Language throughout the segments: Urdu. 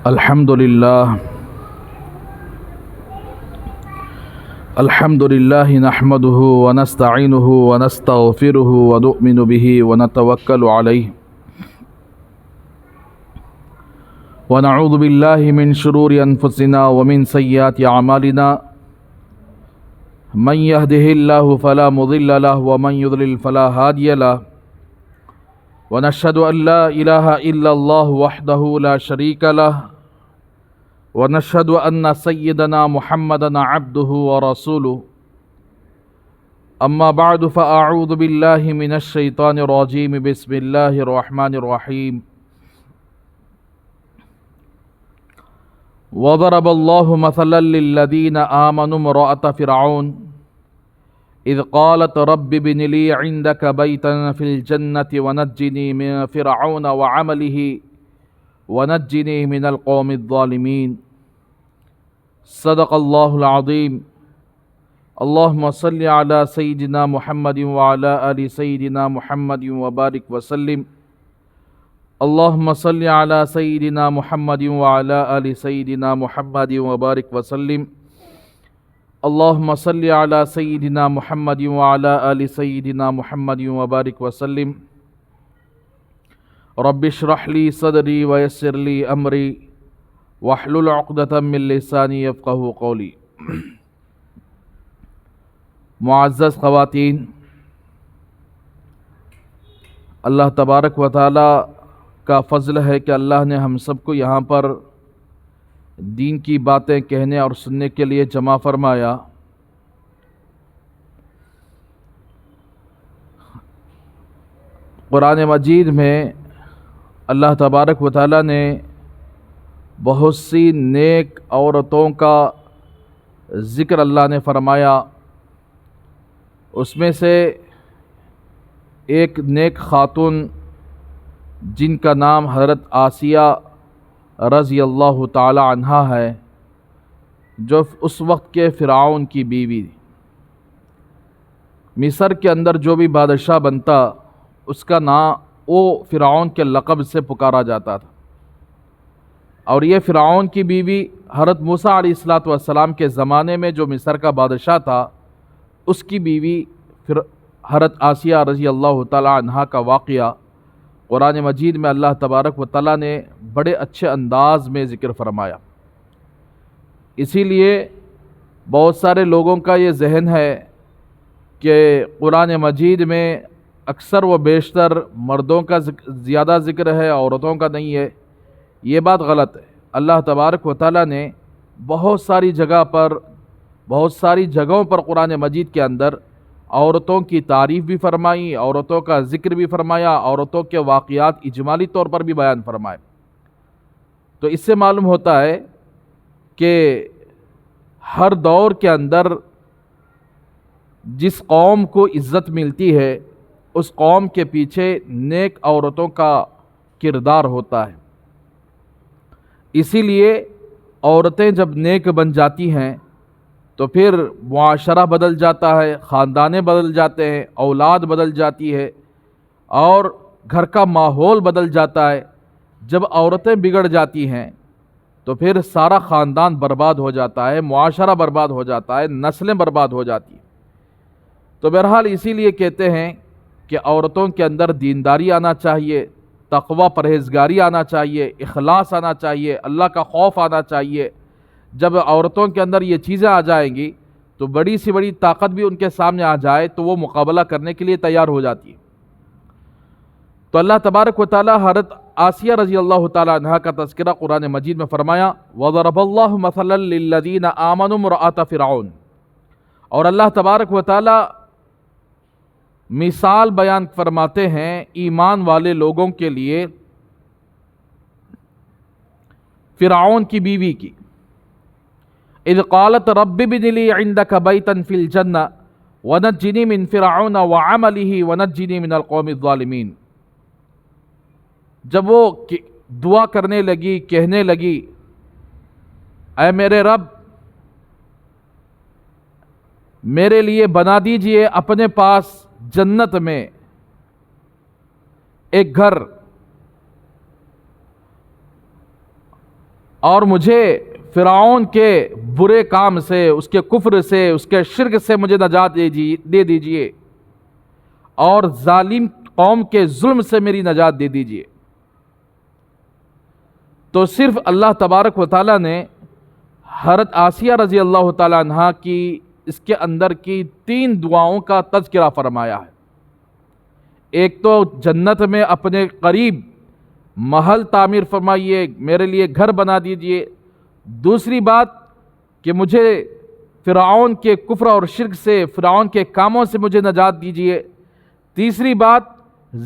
الحمد لله نحمده ونستعينه ونستغفره ونؤمن به ونتوكل عليه ونعوذ بالله من شرور أنفسنا ومن سيئات أعمالنا من يهده الله فلا مضل له ومن يضلل فلا هادي له ونشهد أن لا إله إلا الله وحده لا شريك له ونشهد أن سيدنا محمدا عبده ورسوله أما بعد فأعوذ بالله من الشيطان الرجيم بسم الله الرحمن الرحيم وضرب الله مثلا للذين آمنوا امرأة فرعون إذ قالت رب ابن لي عندك بيتا في الجنة ونجني من فرعون وعمله ونجني من القوم الظالمين صدق الله العظيم اللهم صل على سيدنا محمد وعلى آل سيدنا محمد وبارك وسلم اللهم صل على سيدنا محمد وعلى آل سيدنا محمد وبارك وسلم اللهم صل على سيدنا محمد وعلى آل سيدنا محمد وبارك وسلم رب اشرح لي صدري ويسر لي أمري واحلل عقدة من لساني يفقهوا قولي. معزز خواتین، اللہ تبارک و تعالی کا فضل ہے کہ اللہ نے ہم سب کو یہاں پر دین کی باتیں کہنے اور سننے کے لیے جمع فرمایا. قرآن مجید میں اللہ تبارک و تعالی نے بہت سی نیک عورتوں کا ذکر اللہ نے فرمایا. اس میں سے ایک نیک خاتون جن کا نام حضرت آسیہ رضی اللہ تعالی عنہا ہے، جو اس وقت کے فرعون کی بیوی. مصر کے اندر جو بھی بادشاہ بنتا اس کا نام وہ فرعون کے لقب سے پکارا جاتا تھا. اور یہ فرعون کی بیوی حضرت موسیٰ علیہ السلام کے زمانے میں جو مصر کا بادشاہ تھا اس کی بیوی حضرت آسیہ رضی اللہ تعالی عنہا کا واقعہ قرآن مجید میں اللہ تبارک و تعالی نے بڑے اچھے انداز میں ذکر فرمایا. اسی لیے بہت سارے لوگوں کا یہ ذہن ہے کہ قرآن مجید میں اکثر و بیشتر مردوں کا زیادہ ذکر ہے، عورتوں کا نہیں ہے. یہ بات غلط ہے. اللہ تبارک و تعالی نے بہت ساری جگہوں پر قرآن مجید کے اندر عورتوں کی تعریف بھی فرمائی، عورتوں کا ذکر بھی فرمایا، عورتوں کے واقعات اجمالی طور پر بھی بیان فرمائے. تو اس سے معلوم ہوتا ہے کہ ہر دور کے اندر جس قوم کو عزت ملتی ہے اس قوم کے پیچھے نیک عورتوں کا کردار ہوتا ہے. اسی لیے عورتیں جب نیک بن جاتی ہیں تو پھر معاشرہ بدل جاتا ہے، خاندانیں بدل جاتے ہیں، اولاد بدل جاتی ہے اور گھر کا ماحول بدل جاتا ہے. جب عورتیں بگڑ جاتی ہیں تو پھر سارا خاندان برباد ہو جاتا ہے، معاشرہ برباد ہو جاتا ہے، نسلیں برباد ہو جاتی ہیں. تو بہرحال اسی لیے کہتے ہیں کہ عورتوں کے اندر دینداری آنا چاہیے، تقوی پرہیزگاری آنا چاہیے، اخلاص آنا چاہیے، اللہ کا خوف آنا چاہیے. جب عورتوں کے اندر یہ چیزیں آ جائیں گی تو بڑی سی بڑی طاقت بھی ان کے سامنے آ جائے تو وہ مقابلہ کرنے کے لیے تیار ہو جاتی ہے. تو اللہ تبارک و تعالی حضرت آسیہ رضی اللہ تعالی عنہا کا تذکرہ قرآن مجید میں فرمایا وَضَرَبَ اللَّهُ مَثَلًا لِلَّذِينَ آمَنُوا امْرَأَتَ فِرْعَوْنَ. اور اللہ تبارک و تعالی مثال بیان فرماتے ہیں ایمان والے لوگوں کے لیے فرعون کی بیوی کی. اذ قالت رب ابن لي عندك بيتا في الجنة ونجني من فرعون وعمله ونجني من القوم الظالمين. جب وہ دعا کرنے لگی، کہنے لگی اے میرے رب میرے لیے بنا دیجئے اپنے پاس جنت میں ایک گھر اور مجھے فرعون کے برے کام سے، اس کے کفر سے، اس کے شرک سے مجھے نجات دے دیجئے، اور ظالم قوم کے ظلم سے میری نجات دے دیجئے۔ تو صرف اللہ تبارک و تعالیٰ نے حضرت آسیہ رضی اللہ تعالیٰ عنہ کی اس کے اندر کی 3 دعاؤں کا تذکرہ فرمایا ہے۔ ایک تو جنت میں اپنے قریب محل تعمیر فرمائیے، میرے لیے گھر بنا دیجئے۔ دوسری بات کہ مجھے فرعون کے کفر اور شرک سے، فرعون کے کاموں سے مجھے نجات دیجئے۔ تیسری بات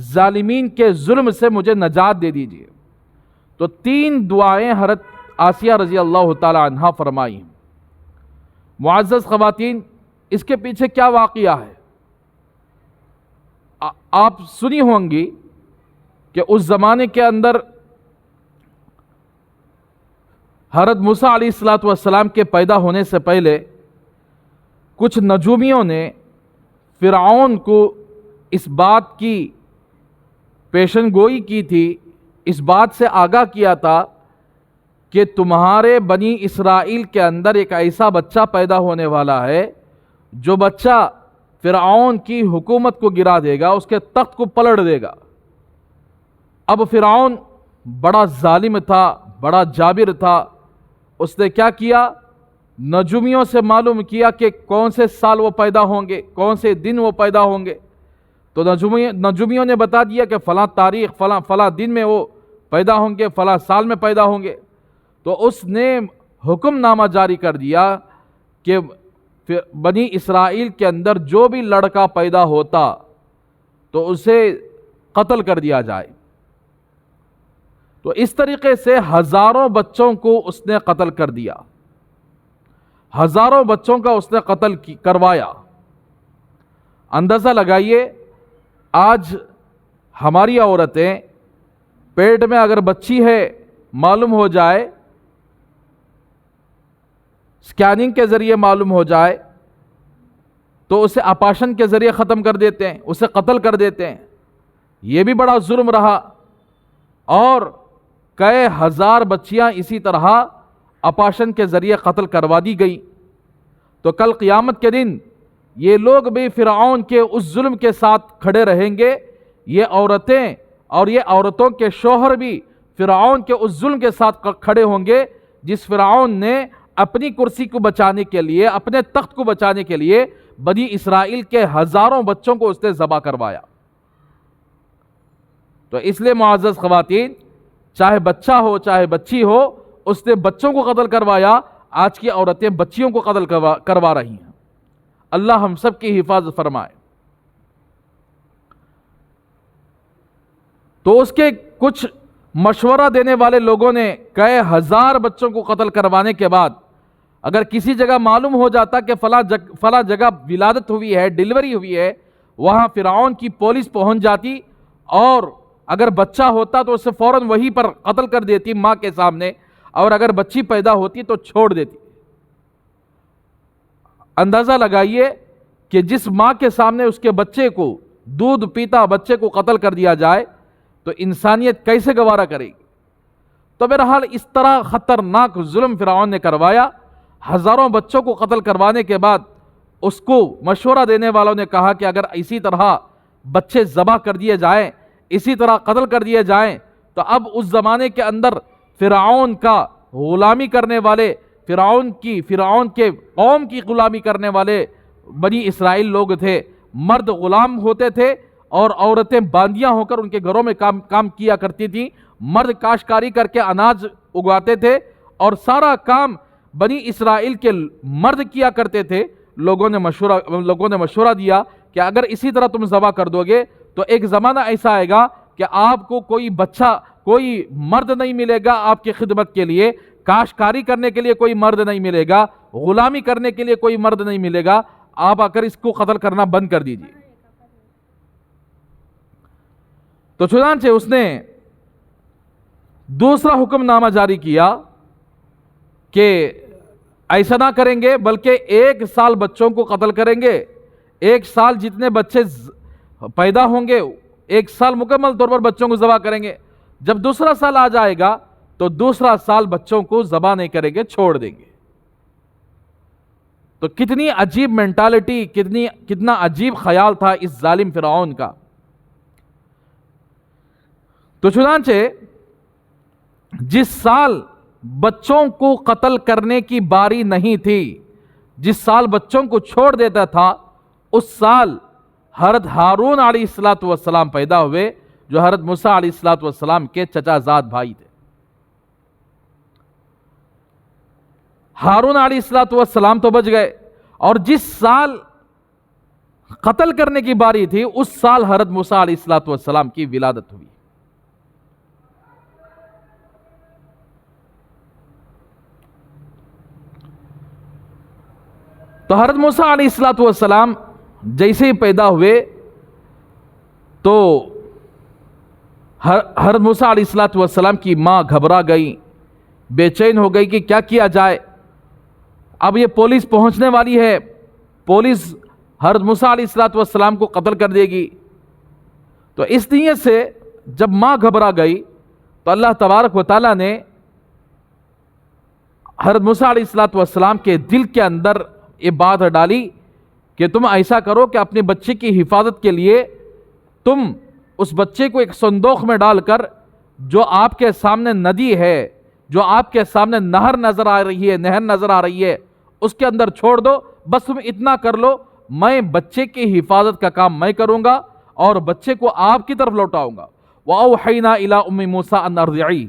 ظالمین کے ظلم سے مجھے نجات دے دیجئے۔ تو 3 دعائیں حضرت آسیہ رضی اللہ تعالی عنہ فرمائی ہیں۔ معزز خواتین، اس کے پیچھے کیا واقعہ ہے؟ آپ سنی ہوں گی کہ اس زمانے کے اندر حضرت موسیٰ علیہ السلام کے پیدا ہونے سے پہلے کچھ نجومیوں نے فرعون کو اس بات کی پیشن گوئی کی تھی، اس بات سے آگاہ کیا تھا کہ تمہارے بنی اسرائیل کے اندر ایک ایسا بچہ پیدا ہونے والا ہے جو بچہ فرعون کی حکومت کو گرا دے گا، اس کے تخت کو پلٹ دے گا۔ اب فرعون بڑا ظالم تھا، بڑا جابر تھا، اس نے کیا کیا؟ نجومیوں سے معلوم کیا کہ کون سے سال وہ پیدا ہوں گے، کون سے دن وہ پیدا ہوں گے۔ تو نجومیوں نے بتا دیا کہ فلاں تاریخ، فلاں دن میں وہ پیدا ہوں گے، فلاں سال میں پیدا ہوں گے۔ تو اس نے حکم نامہ جاری کر دیا کہ بنی اسرائیل کے اندر جو بھی لڑکا پیدا ہوتا تو اسے قتل کر دیا جائے۔ تو اس طریقے سے ہزاروں بچوں کو اس نے قتل کر دیا، ہزاروں بچوں کا اس نے قتل کروایا۔ اندازہ لگائیے، آج ہماری عورتیں پیٹ میں اگر بچی ہے معلوم ہو جائے، سکیننگ کے ذریعے معلوم ہو جائے تو اسے آپریشن کے ذریعے ختم کر دیتے ہیں، اسے قتل کر دیتے ہیں۔ یہ بھی بڑا ظلم رہا، اور کئی ہزار بچیاں اسی طرح آپریشن کے ذریعے قتل کروا دی گئی۔ تو کل قیامت کے دن یہ لوگ بھی فرعون کے اس ظلم کے ساتھ کھڑے رہیں گے، یہ عورتیں اور یہ عورتوں کے شوہر بھی فرعون کے اس ظلم کے ساتھ کھڑے ہوں گے جس فرعون نے اپنی کرسی کو بچانے کے لیے، اپنے تخت کو بچانے کے لیے بنی اسرائیل کے ہزاروں بچوں کو اس نے ذبح کروایا۔ تو اس لیے معزز خواتین، چاہے بچہ ہو چاہے بچی ہو، اس نے بچوں کو قتل کروایا۔ آج کی عورتیں بچیوں کو قتل کروا رہی ہیں۔ اللہ ہم سب کی حفاظت فرمائے۔ تو اس کے کچھ مشورہ دینے والے لوگوں نے کئی ہزار بچوں کو قتل کروانے کے بعد اگر کسی جگہ معلوم ہو جاتا کہ فلاں جگہ ولادت ہوئی ہے، ڈیلیوری ہوئی ہے، وہاں فرعون کی پولیس پہنچ جاتی، اور اگر بچہ ہوتا تو اسے فوراً وہیں پر قتل کر دیتی ماں کے سامنے، اور اگر بچی پیدا ہوتی تو چھوڑ دیتی۔ اندازہ لگائیے کہ جس ماں کے سامنے اس کے بچے کو، دودھ پیتا بچے کو قتل کر دیا جائے تو انسانیت کیسے گوارا کرے گی؟ تو بہرحال اس طرح خطرناک ظلم فرعون نے کروایا۔ ہزاروں بچوں کو قتل کروانے کے بعد اس کو مشورہ دینے والوں نے کہا کہ اگر اسی طرح بچے ذبح کر دیے جائیں، اسی طرح قتل کر دیے جائیں، تو اب اس زمانے کے اندر فرعون کا غلامی کرنے والے، فرعون کے قوم کی غلامی کرنے والے بنی اسرائیل لوگ تھے۔ مرد غلام ہوتے تھے اور عورتیں باندیاں ہو کر ان کے گھروں میں کام کیا کرتی تھیں۔ مرد کاشتکاری کر کے اناج اگاتے تھے اور سارا کام بنی اسرائیل کے مرد کیا کرتے تھے۔ لوگوں نے مشورہ دیا کہ اگر اسی طرح تم ذبح کر دو گے تو ایک زمانہ ایسا آئے گا کہ آپ کو کوئی بچہ، کوئی مرد نہیں ملے گا آپ کی خدمت کے لیے، کاشتکاری کرنے کے لیے کوئی مرد نہیں ملے گا، غلامی کرنے کے لیے کوئی مرد نہیں ملے گا، آپ آ کر اس کو قتل کرنا بند کر دیجیے۔ تو چنانچہ اس نے دوسرا حکم نامہ جاری کیا کہ ایسا نہ کریں گے، بلکہ 1 سال بچوں کو قتل کریں گے۔ 1 سال جتنے بچے پیدا ہوں گے، 1 سال مکمل طور پر بچوں کو ذبح کریں گے۔ جب دوسرا سال آ جائے گا تو دوسرا سال بچوں کو ذبح نہیں کریں گے، چھوڑ دیں گے۔ تو کتنی عجیب مینٹالٹی، کتنا عجیب خیال تھا اس ظالم فرعون کا۔ تو چنانچہ جس سال بچوں کو قتل کرنے کی باری نہیں تھی، جس سال بچوں کو چھوڑ دیتا تھا، اس سال حضرت ہارون علیہ الصلوۃ والسلام پیدا ہوئے، جو حضرت موسیٰ علیہ الصلوۃ والسلام کے چچا زاد بھائی تھے۔ ہارون علیہ الصلوۃ والسلام تو بچ گئے، اور جس سال قتل کرنے کی باری تھی اس سال حضرت موسیٰ علیہ الصلوۃ والسلام کی ولادت ہوئی۔ تو حضرت موسیٰ علیہ الصلوۃ والسلام جیسے ہی پیدا ہوئے تو حضرت موسیٰ علیہ الصلوۃ والسلام کی ماں گھبرا گئی، بے چین ہو گئی کہ کیا کیا جائے، اب یہ پولیس پہنچنے والی ہے، پولیس حضرت موسیٰ علیہ الصلوۃ والسلام کو قتل کر دے گی۔ تو اس نیت سے جب ماں گھبرا گئی تو اللہ تبارک و تعالیٰ نے حضرت موسیٰ علیہ الصلوۃ والسلام کے دل کے اندر یہ بات ڈالی کہ تم ایسا کرو کہ اپنے بچے کی حفاظت کے لیے تم اس بچے کو ایک صندوق میں ڈال کر، جو آپ کے سامنے ندی ہے، جو آپ کے سامنے نہر نظر آ رہی ہے اس کے اندر چھوڑ دو، بس تم اتنا کر لو، میں بچے کی حفاظت کا کام میں کروں گا اور بچے کو آپ کی طرف لوٹاؤں گا۔ وَأَوْحَيْنَا إِلَىٰ أُمِّ مُوسَىٰ أَنْ أَرْضِعِيهِ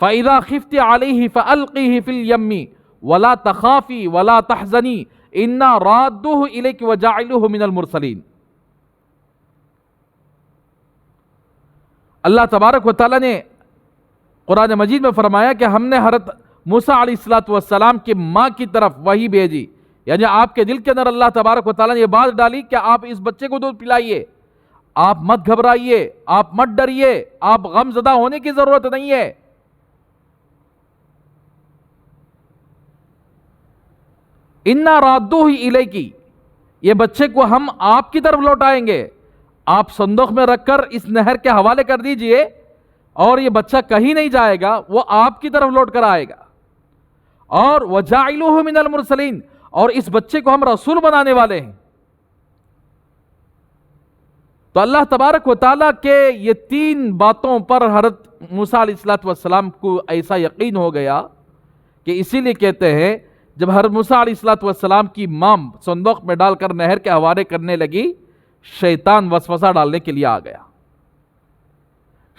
فَإِذَا خِفْتِ عَلَيْهِ فَأَلْقِيهِ فِي الْيَمِّ وَلَا تَخَافِي وَلَا تَحْزَنِي إِنَّا رَادُّوهُ إِلَيْكِ وَجَاعِلُوهُ مِنَ الْمُرْسَلِينَ۔ اللہ تبارک و تعالیٰ نے قرآن مجید میں فرمایا کہ ہم نے حضرت موسیٰ علیہ الصلوۃ والسلام کی ماں کی طرف وحی بھیجی، یعنی آپ کے دل کے اندر اللہ تبارک و تعالیٰ نے یہ بات ڈالی کہ آپ اس بچے کو دودھ پلائیے، آپ مت گھبرائیے، آپ مت ڈریے، آپ غم زدہ ہونے کی ضرورت نہیں ہے۔ اِنَّا رَادُّوهُ إِلَيْكِ، یہ بچے کو ہم آپ کی طرف لوٹائیں گے، آپ صندوق میں رکھ کر اس نہر کے حوالے کر دیجئے اور یہ بچہ کہیں نہیں جائے گا، وہ آپ کی طرف لوٹ کر آئے گا۔ اور وَجَاعِلُوهُ مِنَ الْمُرْسَلِينَ، اور اس بچے کو ہم رسول بنانے والے ہیں۔ تو اللہ تبارک و تعالیٰ کے یہ تین باتوں پر حضرت موسیٰ علیہ الصلوۃ والسلام کو ایسا یقین ہو گیا کہ اسی لیے کہتے ہیں جب حضرت موسیٰ علیہ الصلوۃ والسلام کی ماں صندوق میں ڈال کر نہر کے حوالے کرنے لگی، شیطان وسوسہ ڈالنے کے لیے آ گیا۔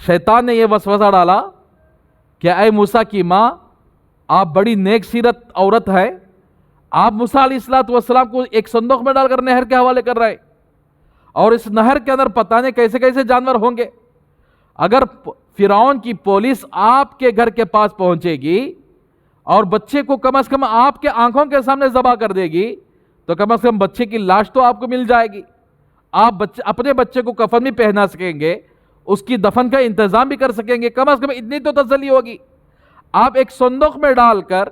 شیطان نے یہ وسوسہ ڈالا کہ اے موسیٰ کی ماں، آپ بڑی نیک سیرت عورت ہے، آپ موسیٰ علیہ الصلوۃ والسلام کو ایک صندوق میں ڈال کر نہر کے حوالے کر رہے، اور اس نہر کے اندر پتہ نہیں کیسے کیسے جانور ہوں گے۔ اگر فرعون کی پولیس آپ کے گھر کے پاس پہنچے گی اور بچے کو کم از کم آپ کے آنکھوں کے سامنے ذبح کر دے گی تو کم از کم بچے کی لاش تو آپ کو مل جائے گی، آپ اپنے بچے کو کفن بھی پہنا سکیں گے، اس کی دفن کا انتظام بھی کر سکیں گے، کم از کم اتنی تو تسلی ہوگی۔ آپ ایک صندوق میں ڈال کر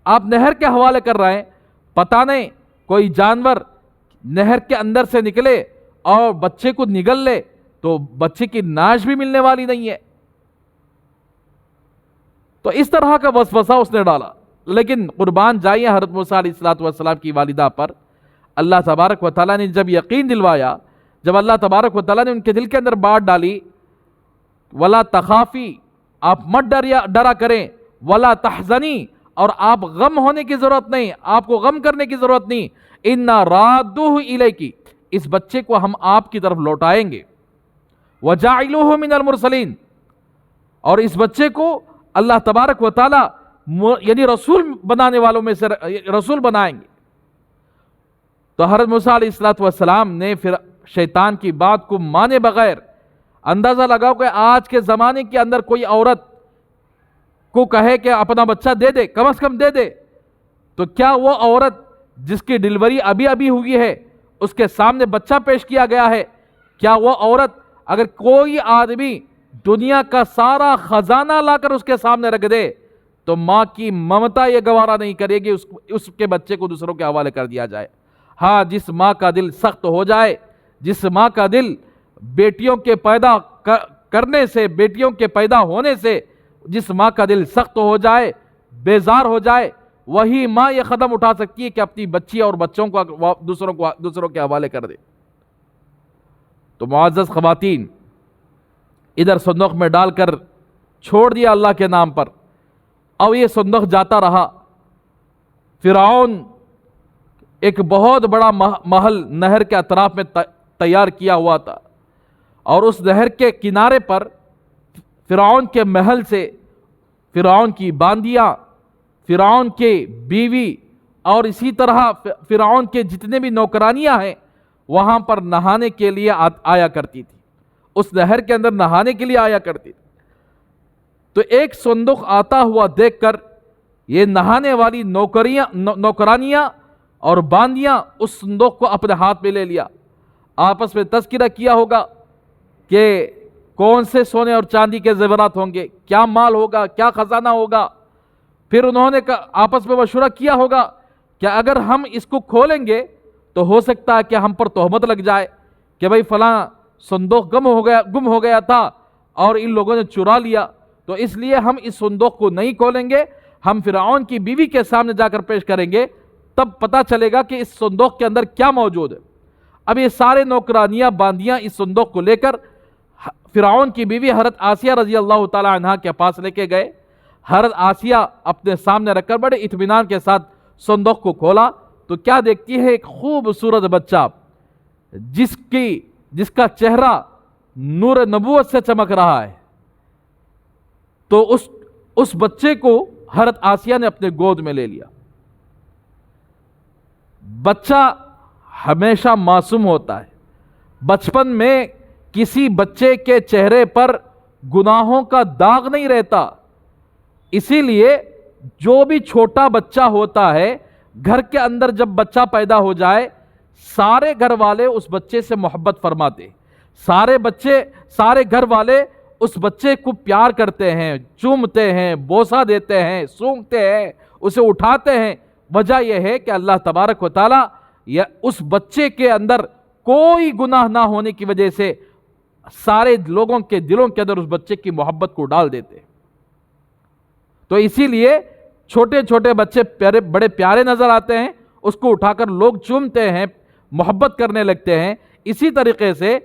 آپ نہر کے حوالے کر رہے ہیں، پتہ نہیں کوئی جانور نہر کے اندر سے نکلے اور بچے کو نگل لے تو بچے کی ناش بھی ملنے والی نہیں ہے۔ تو اس طرح کا وسوسہ اس نے ڈالا، لیکن قربان جائیے حضرت موسیٰ علیہ الصلوۃ والسلام کی والدہ پر اللہ تبارک و تعالیٰ نے جب یقین دلوایا، جب اللہ تبارک و تعالیٰ نے ان کے دل کے اندر بات ڈالی، ولا تخافی، آپ مت ڈرا کریں، ولا تحزنی، اور آپ غم ہونے کی ضرورت نہیں، آپ کو غم کرنے کی ضرورت نہیں، انا رادوہ الیکی، اس بچے کو ہم آپ کی طرف لوٹائیں گے، وجاعلوہ من المرسلین، اور اس بچے کو اللہ تبارک و تعالیٰ یعنی رسول بنانے والوں میں سے رسول بنائیں گے۔ تو حضرت موسیٰ علیہ الصلوۃ والسلام نے پھر شیطان کی بات کو مانے بغیر، اندازہ لگاؤ کہ آج کے زمانے کے اندر کوئی عورت کو کہے کہ اپنا بچہ دے دے، کم از کم دے دے، تو کیا وہ عورت جس کی ڈلیوری ابھی ہوئی ہے، اس کے سامنے بچہ پیش کیا گیا ہے، کیا وہ عورت اگر کوئی آدمی دنیا کا سارا خزانہ لا کر اس کے سامنے رکھ دے تو ماں کی ممتا یہ گوارا نہیں کرے گی اس کے بچے کو دوسروں کے حوالے کر دیا جائے؟ ہاں، جس ماں کا دل سخت ہو جائے، جس ماں کا دل بیٹیوں کے پیدا کرنے سے، بیٹیوں کے پیدا ہونے سے جس ماں کا دل سخت ہو جائے، بیزار ہو جائے، وہی ماں یہ قدم اٹھا سکتی ہے کہ اپنی بچی اور بچوں کو دوسروں کے حوالے کر دے۔ تو معزز خواتین، ادھر صندوق میں ڈال کر چھوڑ دیا اللہ کے نام پر، اور یہ صندوق جاتا رہا۔ فرعون ایک بہت بڑا محل نہر کے اطراف میں تیار کیا ہوا تھا، اور اس نہر کے کنارے پر فرعون کے محل سے فرعون کی باندیاں، فرعون کے بیوی، اور اسی طرح فرعون کے جتنے بھی نوکرانیاں ہیں وہاں پر نہانے کے لیے آیا کرتی تھی، اس نہر کے اندر نہانے کے لیے آیا کرتی تھی۔ تو ایک صندوق آتا ہوا دیکھ کر یہ نہانے والی نوکرانیاں اور باندیاں اس صندوق کو اپنے ہاتھ میں لے لیا۔ آپس میں تذکرہ کیا ہوگا کہ کون سے سونے اور چاندی کے زیورات ہوں گے، کیا مال ہوگا، کیا خزانہ ہوگا۔ پھر انہوں نے آپس میں مشورہ کیا ہوگا کہ اگر ہم اس کو کھولیں گے تو ہو سکتا ہے کہ ہم پر تہمت لگ جائے کہ بھئی فلاں صندوق گم ہو گیا تھا اور ان لوگوں نے چرا لیا، تو اس لیے ہم اس صندوق کو نہیں کھولیں گے، ہم فرعون کی بیوی کے سامنے جا کر پیش کریں گے، تب پتہ چلے گا کہ اس صندوق کے اندر کیا موجود ہے۔ اب یہ سارے نوکرانیاں باندیاں اس صندوق کو لے کر فرعون کی بیوی حضرت آسیہ رضی اللہ تعالی عنہا کے پاس لے کے گئے۔ حضرت آسیہ اپنے سامنے رکھ کر بڑے اطمینان کے ساتھ صندوق کو کھولا تو کیا دیکھتی ہے؟ ایک خوبصورت بچہ جس کا چہرہ نور نبوت سے چمک رہا ہے۔ تو اس بچے کو حضرت آسیہ نے اپنے گود میں لے لیا۔ بچہ ہمیشہ معصوم ہوتا ہے، بچپن میں کسی بچے کے چہرے پر گناہوں کا داغ نہیں رہتا، اسی لیے جو بھی چھوٹا بچہ ہوتا ہے گھر کے اندر جب بچہ پیدا ہو جائے سارے گھر والے اس بچے سے محبت فرماتے، سارے گھر والے اس بچے کو پیار کرتے ہیں، چومتے ہیں، بوسہ دیتے ہیں، سونگتے ہیں، اسے اٹھاتے ہیں۔ وجہ یہ ہے کہ اللہ تبارک و تعالی یا اس بچے کے اندر کوئی گناہ نہ ہونے کی وجہ سے سارے لوگوں کے دلوں کے اندر اس بچے کی محبت کو ڈال دیتے ہیں۔ تو اسی لیے چھوٹے چھوٹے بچے بڑے پیارے نظر آتے ہیں، اس کو اٹھا کر لوگ چومتے ہیں، محبت کرنے لگتے ہیں۔ اسی طریقے سے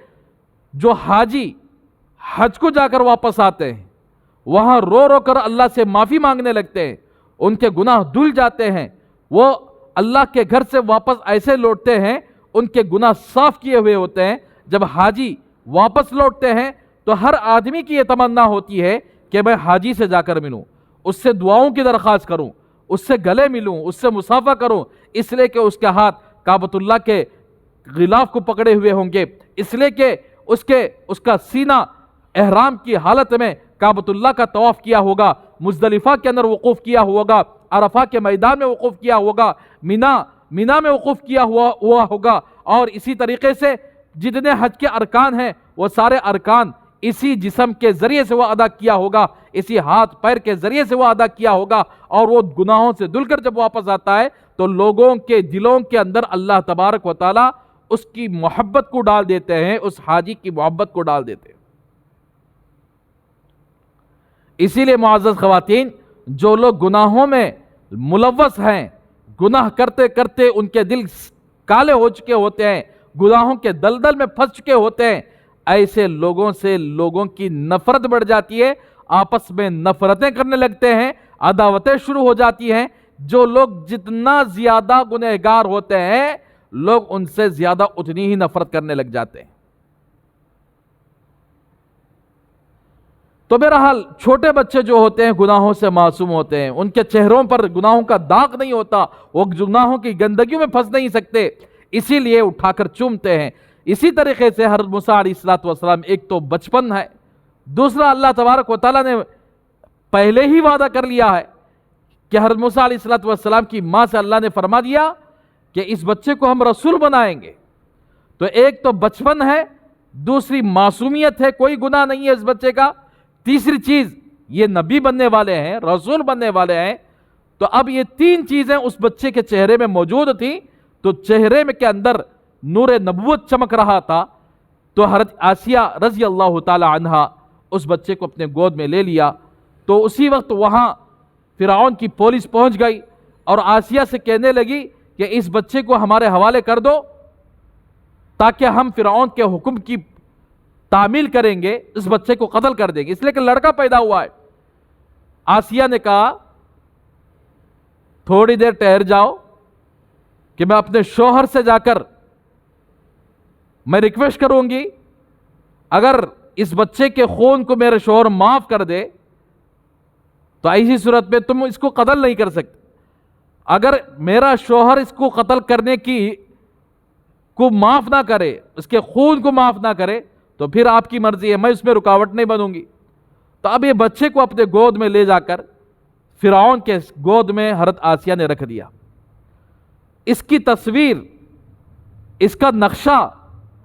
جو حاجی حج کو جا کر واپس آتے ہیں وہاں رو رو کر اللہ سے معافی مانگنے لگتے ہیں، ان کے گناہ دھل جاتے ہیں، وہ اللہ کے گھر سے واپس ایسے لوٹتے ہیں ان کے گناہ صاف کیے ہوئے ہوتے ہیں۔ جب حاجی واپس لوٹتے ہیں تو ہر آدمی کی یہ تمنا ہوتی ہے کہ میں حاجی سے جا کر ملوں، اس سے دعاؤں کی درخواست کروں، اس سے گلے ملوں، اس سے مصافحہ کروں، اس لیے کہ اس کے ہاتھ کعبۃ اللہ کے غلاف کو پکڑے ہوئے ہوں گے، اس لیے کہ اس کا سینہ احرام کی حالت میں کعبۃ اللہ کا طواف کیا ہوگا، مزدلفہ کے اندر وقوف کیا ہوگا، عرفہ کے میدان میں وقوف کیا ہوگا، مینا میں وقوف کیا ہوا ہوگا، اور اسی طریقے سے جتنے حج کے ارکان ہیں وہ سارے ارکان اسی جسم کے ذریعے سے وہ ادا کیا ہوگا، اسی ہاتھ پیر کے ذریعے سے وہ ادا کیا ہوگا، اور وہ گناہوں سے دھل کر جب واپس آتا ہے تو لوگوں کے دلوں کے اندر اللہ تبارک و تعالی اس کی محبت کو ڈال دیتے ہیں، اس حاجی کی محبت کو ڈال دیتے ہیں۔ اسی لیے معزز خواتین، جو لوگ گناہوں میں ملوث ہیں، گناہ کرتے کرتے ان کے دل کالے ہو چکے ہوتے ہیں، گناہوں کے دلدل میں پھنس چکے ہوتے ہیں، ایسے لوگوں سے لوگوں کی نفرت بڑھ جاتی ہے، آپس میں نفرتیں کرنے لگتے ہیں، عداوتیں شروع ہو جاتی ہیں۔ جو لوگ جتنا زیادہ گنہگار ہوتے ہیں لوگ ان سے زیادہ اتنی ہی نفرت کرنے لگ جاتے ہیں۔ تو بہرحال چھوٹے بچے جو ہوتے ہیں گناہوں سے معصوم ہوتے ہیں، ان کے چہروں پر گناہوں کا داغ نہیں ہوتا، وہ گناہوں کی گندگیوں میں پھنس نہیں سکتے، اسی لیے اٹھا کر چومتے ہیں۔ اسی طریقے سے حضرت موسیٰ علیہ السلام ایک تو بچپن ہے، دوسرا اللہ تبارک و تعالیٰ نے پہلے ہی وعدہ کر لیا ہے کہ حضرت موسیٰ علیہ السلام کی ماں سے اللہ نے فرما دیا کہ اس بچے کو ہم رسول بنائیں گے۔ تو ایک تو بچپن ہے، دوسری معصومیت ہے، کوئی گناہ نہیں ہے اس بچے کا، تیسری چیز یہ نبی بننے والے ہیں، رسول بننے والے ہیں۔ تو اب یہ تین چیزیں اس بچے کے چہرے میں موجود تھیں، تو چہرے میں کے اندر نور نبوت چمک رہا تھا۔ تو حضرت آسیہ رضی اللہ تعالی عنہا اس بچے کو اپنے گود میں لے لیا، تو اسی وقت وہاں فرعون کی پولیس پہنچ گئی اور آسیہ سے کہنے لگی کہ اس بچے کو ہمارے حوالے کر دو تاکہ ہم فرعون کے حکم کی تعمیل کریں گے، اس بچے کو قتل کر دیں گے، اس لیے کہ لڑکا پیدا ہوا ہے۔ آسیہ نے کہا تھوڑی دیر ٹھہر جاؤ کہ میں اپنے شوہر سے جا کر میں ریکویسٹ کروں گی، اگر اس بچے کے خون کو میرے شوہر معاف کر دے تو ایسی صورت میں تم اس کو قتل نہیں کر سکتے، اگر میرا شوہر اس کو قتل کرنے کو معاف نہ کرے، اس کے خون کو معاف نہ کرے تو پھر آپ کی مرضی ہے، میں اس میں رکاوٹ نہیں بنوں گی۔ تو اب یہ بچے کو اپنے گود میں لے جا کر فرعون کے گود میں حضرت آسیہ نے رکھ دیا۔ اس کی تصویر، اس کا نقشہ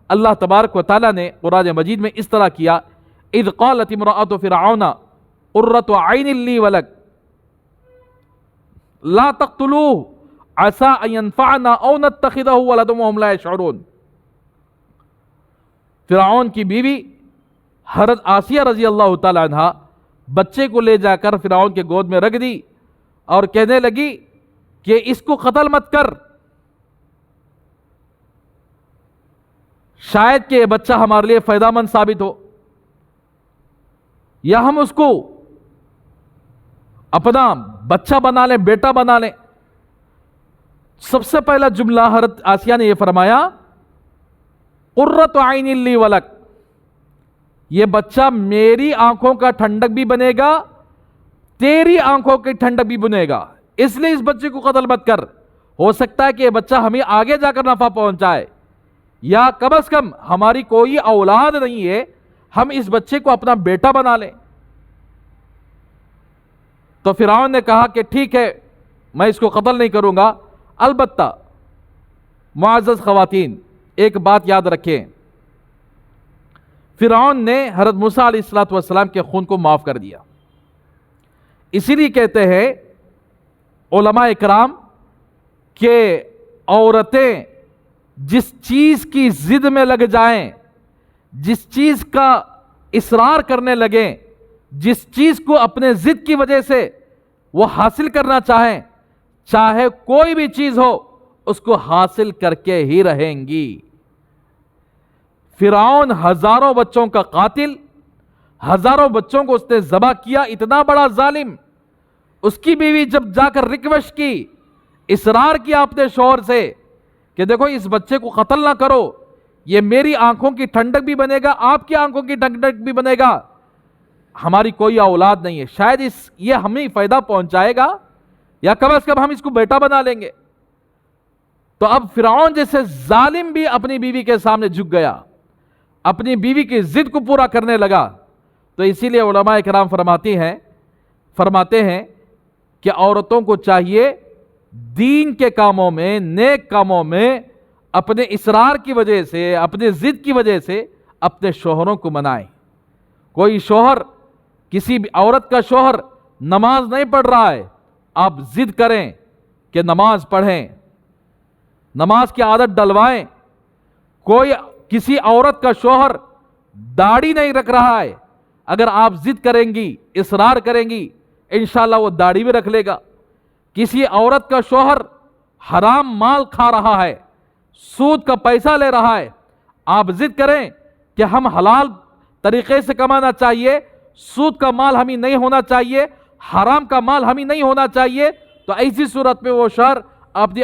اللہ تبارک و تعالیٰ نے قرآن مجید میں اس طرح کیا، اذ قالت امرأۃ فرعون قرۃ عین لی ولک لا تقتلوہ عسى ان ينفعنا او نتخذہ ولدا وهم لا يشعرون۔ فرعون کی بیوی حضرت آسیہ رضی اللہ تعالی عنہ بچے کو لے جا کر فرعون کے گود میں رکھ دی اور کہنے لگی کہ اس کو قتل مت کر، شاید کہ یہ بچہ ہمارے لیے فائدہ مند ثابت ہو، یا ہم اس کو اپنا بچہ بنا لیں، بیٹا بنا لیں۔ سب سے پہلا جملہ حضرت آسیہ نے یہ فرمایا قرۃ عین لی ولک، یہ بچہ میری آنکھوں کا ٹھنڈک بھی بنے گا، تیری آنکھوں کی ٹھنڈک بھی بنے گا، اس لیے اس بچے کو قتل مت کر، ہو سکتا ہے کہ یہ بچہ ہمیں آگے جا کر نفع پہنچائے، یا کم از کم ہماری کوئی اولاد نہیں ہے، ہم اس بچے کو اپنا بیٹا بنا لیں۔ تو فرعون نے کہا کہ ٹھیک ہے میں اس کو قتل نہیں کروں گا، البتہ معزز خواتین ایک بات یاد رکھیں، فرعون نے حضرت موسیٰ علیہ السلام کے خون کو معاف کر دیا۔ اسی لیے کہتے ہیں علماء اکرام کہ عورتیں جس چیز کی ضد میں لگ جائیں، جس چیز کا اصرار کرنے لگیں، جس چیز کو اپنے ضد کی وجہ سے وہ حاصل کرنا چاہیں، چاہے کوئی بھی چیز ہو اس کو حاصل کر کے ہی رہیں گی۔ فرعون ہزاروں بچوں کا قاتل، ہزاروں بچوں کو اس نے ذبح کیا، اتنا بڑا ظالم، اس کی بیوی جب جا کر ریکویسٹ کی، اصرار کیا اپنے شوہر سے کہ دیکھو اس بچے کو قتل نہ کرو، یہ میری آنکھوں کی ٹھنڈک بھی بنے گا، آپ کی آنکھوں کی ٹھنڈک بھی بنے گا، ہماری کوئی اولاد نہیں ہے، شاید یہ ہمیں فائدہ پہنچائے گا، یا کم از کم ہم اس کو بیٹا بنا لیں گے۔ تو اب فرعون جیسے ظالم بھی اپنی بیوی کے سامنے جھک گیا، اپنی بیوی کی ضد کو پورا کرنے لگا۔ تو اسی لیے علماء کرام فرماتے ہیں کہ عورتوں کو چاہیے دین کے کاموں میں، نیک کاموں میں اپنے اصرار کی وجہ سے، اپنے ضد کی وجہ سے اپنے شوہروں کو منائیں۔ کوئی شوہر، کسی بھی عورت کا شوہر نماز نہیں پڑھ رہا ہے، آپ ضد کریں کہ نماز پڑھیں، نماز کی عادت ڈلوائیں۔ کوئی کسی عورت کا شوہر داڑھی نہیں رکھ رہا ہے، اگر آپ ضد کریں گی، اصرار کریں گی، انشاءاللہ وہ داڑھی بھی رکھ لے گا۔ کسی عورت کا شوہر حرام مال کھا رہا ہے، سود کا پیسہ لے رہا ہے، آپ ضد کریں کہ ہم حلال طریقے سے کمانا چاہیے، سود کا مال ہمیں نہیں ہونا چاہیے، حرام کا مال ہمیں نہیں ہونا چاہیے، تو ایسی صورت میں وہ شوہر اپنی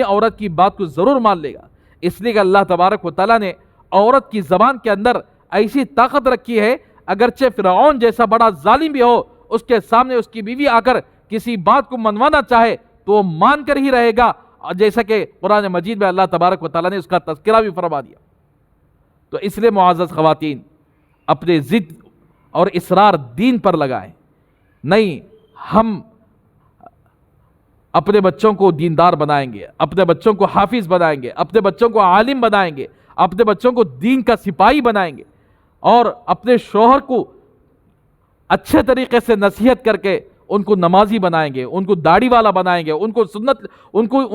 عورت کی بات کو ضرور مان لے گا۔ اس لیے کہ اللہ تبارک و تعالیٰ نے عورت کی زبان کے اندر ایسی طاقت رکھی ہے، اگرچہ فرعون جیسا بڑا ظالم بھی ہو، اس کے سامنے اس کی بیوی آ کر کسی بات کو منوانا چاہے تو وہ مان کر ہی رہے گا، جیسا کہ قرآن مجید میں اللہ تبارک و تعالیٰ نے اس کا تذکرہ بھی فرما دیا۔ تو اس لیے معزز خواتین اپنے ضد اور اصرار دین پر لگائیں، نہیں ہم اپنے بچوں کو دیندار بنائیں گے، اپنے بچوں کو حافظ بنائیں گے، اپنے بچوں کو عالم بنائیں گے، اپنے بچوں کو دین کا سپاہی بنائیں گے، اور اپنے شوہر کو اچھے طریقے سے نصیحت کر کے ان کو نمازی بنائیں گے، ان کو داڑھی والا بنائیں گے، ان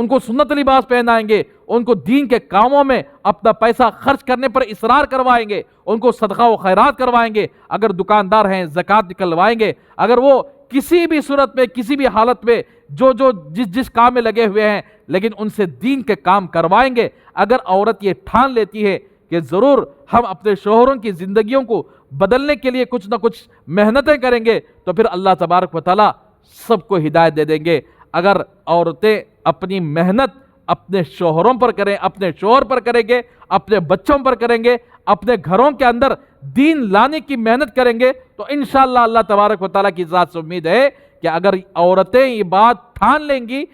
کو سنت لباس پہنائیں گے، ان کو دین کے کاموں میں اپنا پیسہ خرچ کرنے پر اصرار کروائیں گے، ان کو صدقہ و خیرات کروائیں گے، اگر دکاندار ہیں زکوٰۃ نکلوائیں گے، اگر وہ کسی بھی صورت میں کسی بھی حالت میں جس کام میں لگے ہوئے ہیں لیکن ان سے دین کے کام کروائیں گے۔ اگر عورت یہ ٹھان لیتی ہے کہ ضرور ہم اپنے شوہروں کی زندگیوں کو بدلنے کے لیے کچھ نہ کچھ محنتیں کریں گے، تو پھر اللہ تبارک و تعالیٰ سب کو ہدایت دے دیں گے۔ اگر عورتیں اپنی محنت اپنے شوہروں پر کریں، اپنے شوہر پر کریں گے، اپنے بچوں پر کریں گے، اپنے گھروں کے اندر دین لانے کی محنت کریں گے، تو انشاءاللہ اللہ تبارک و تعالیٰ کی ذات سے امید ہے کہ اگر عورتیں یہ بات ٹھان لیں گی،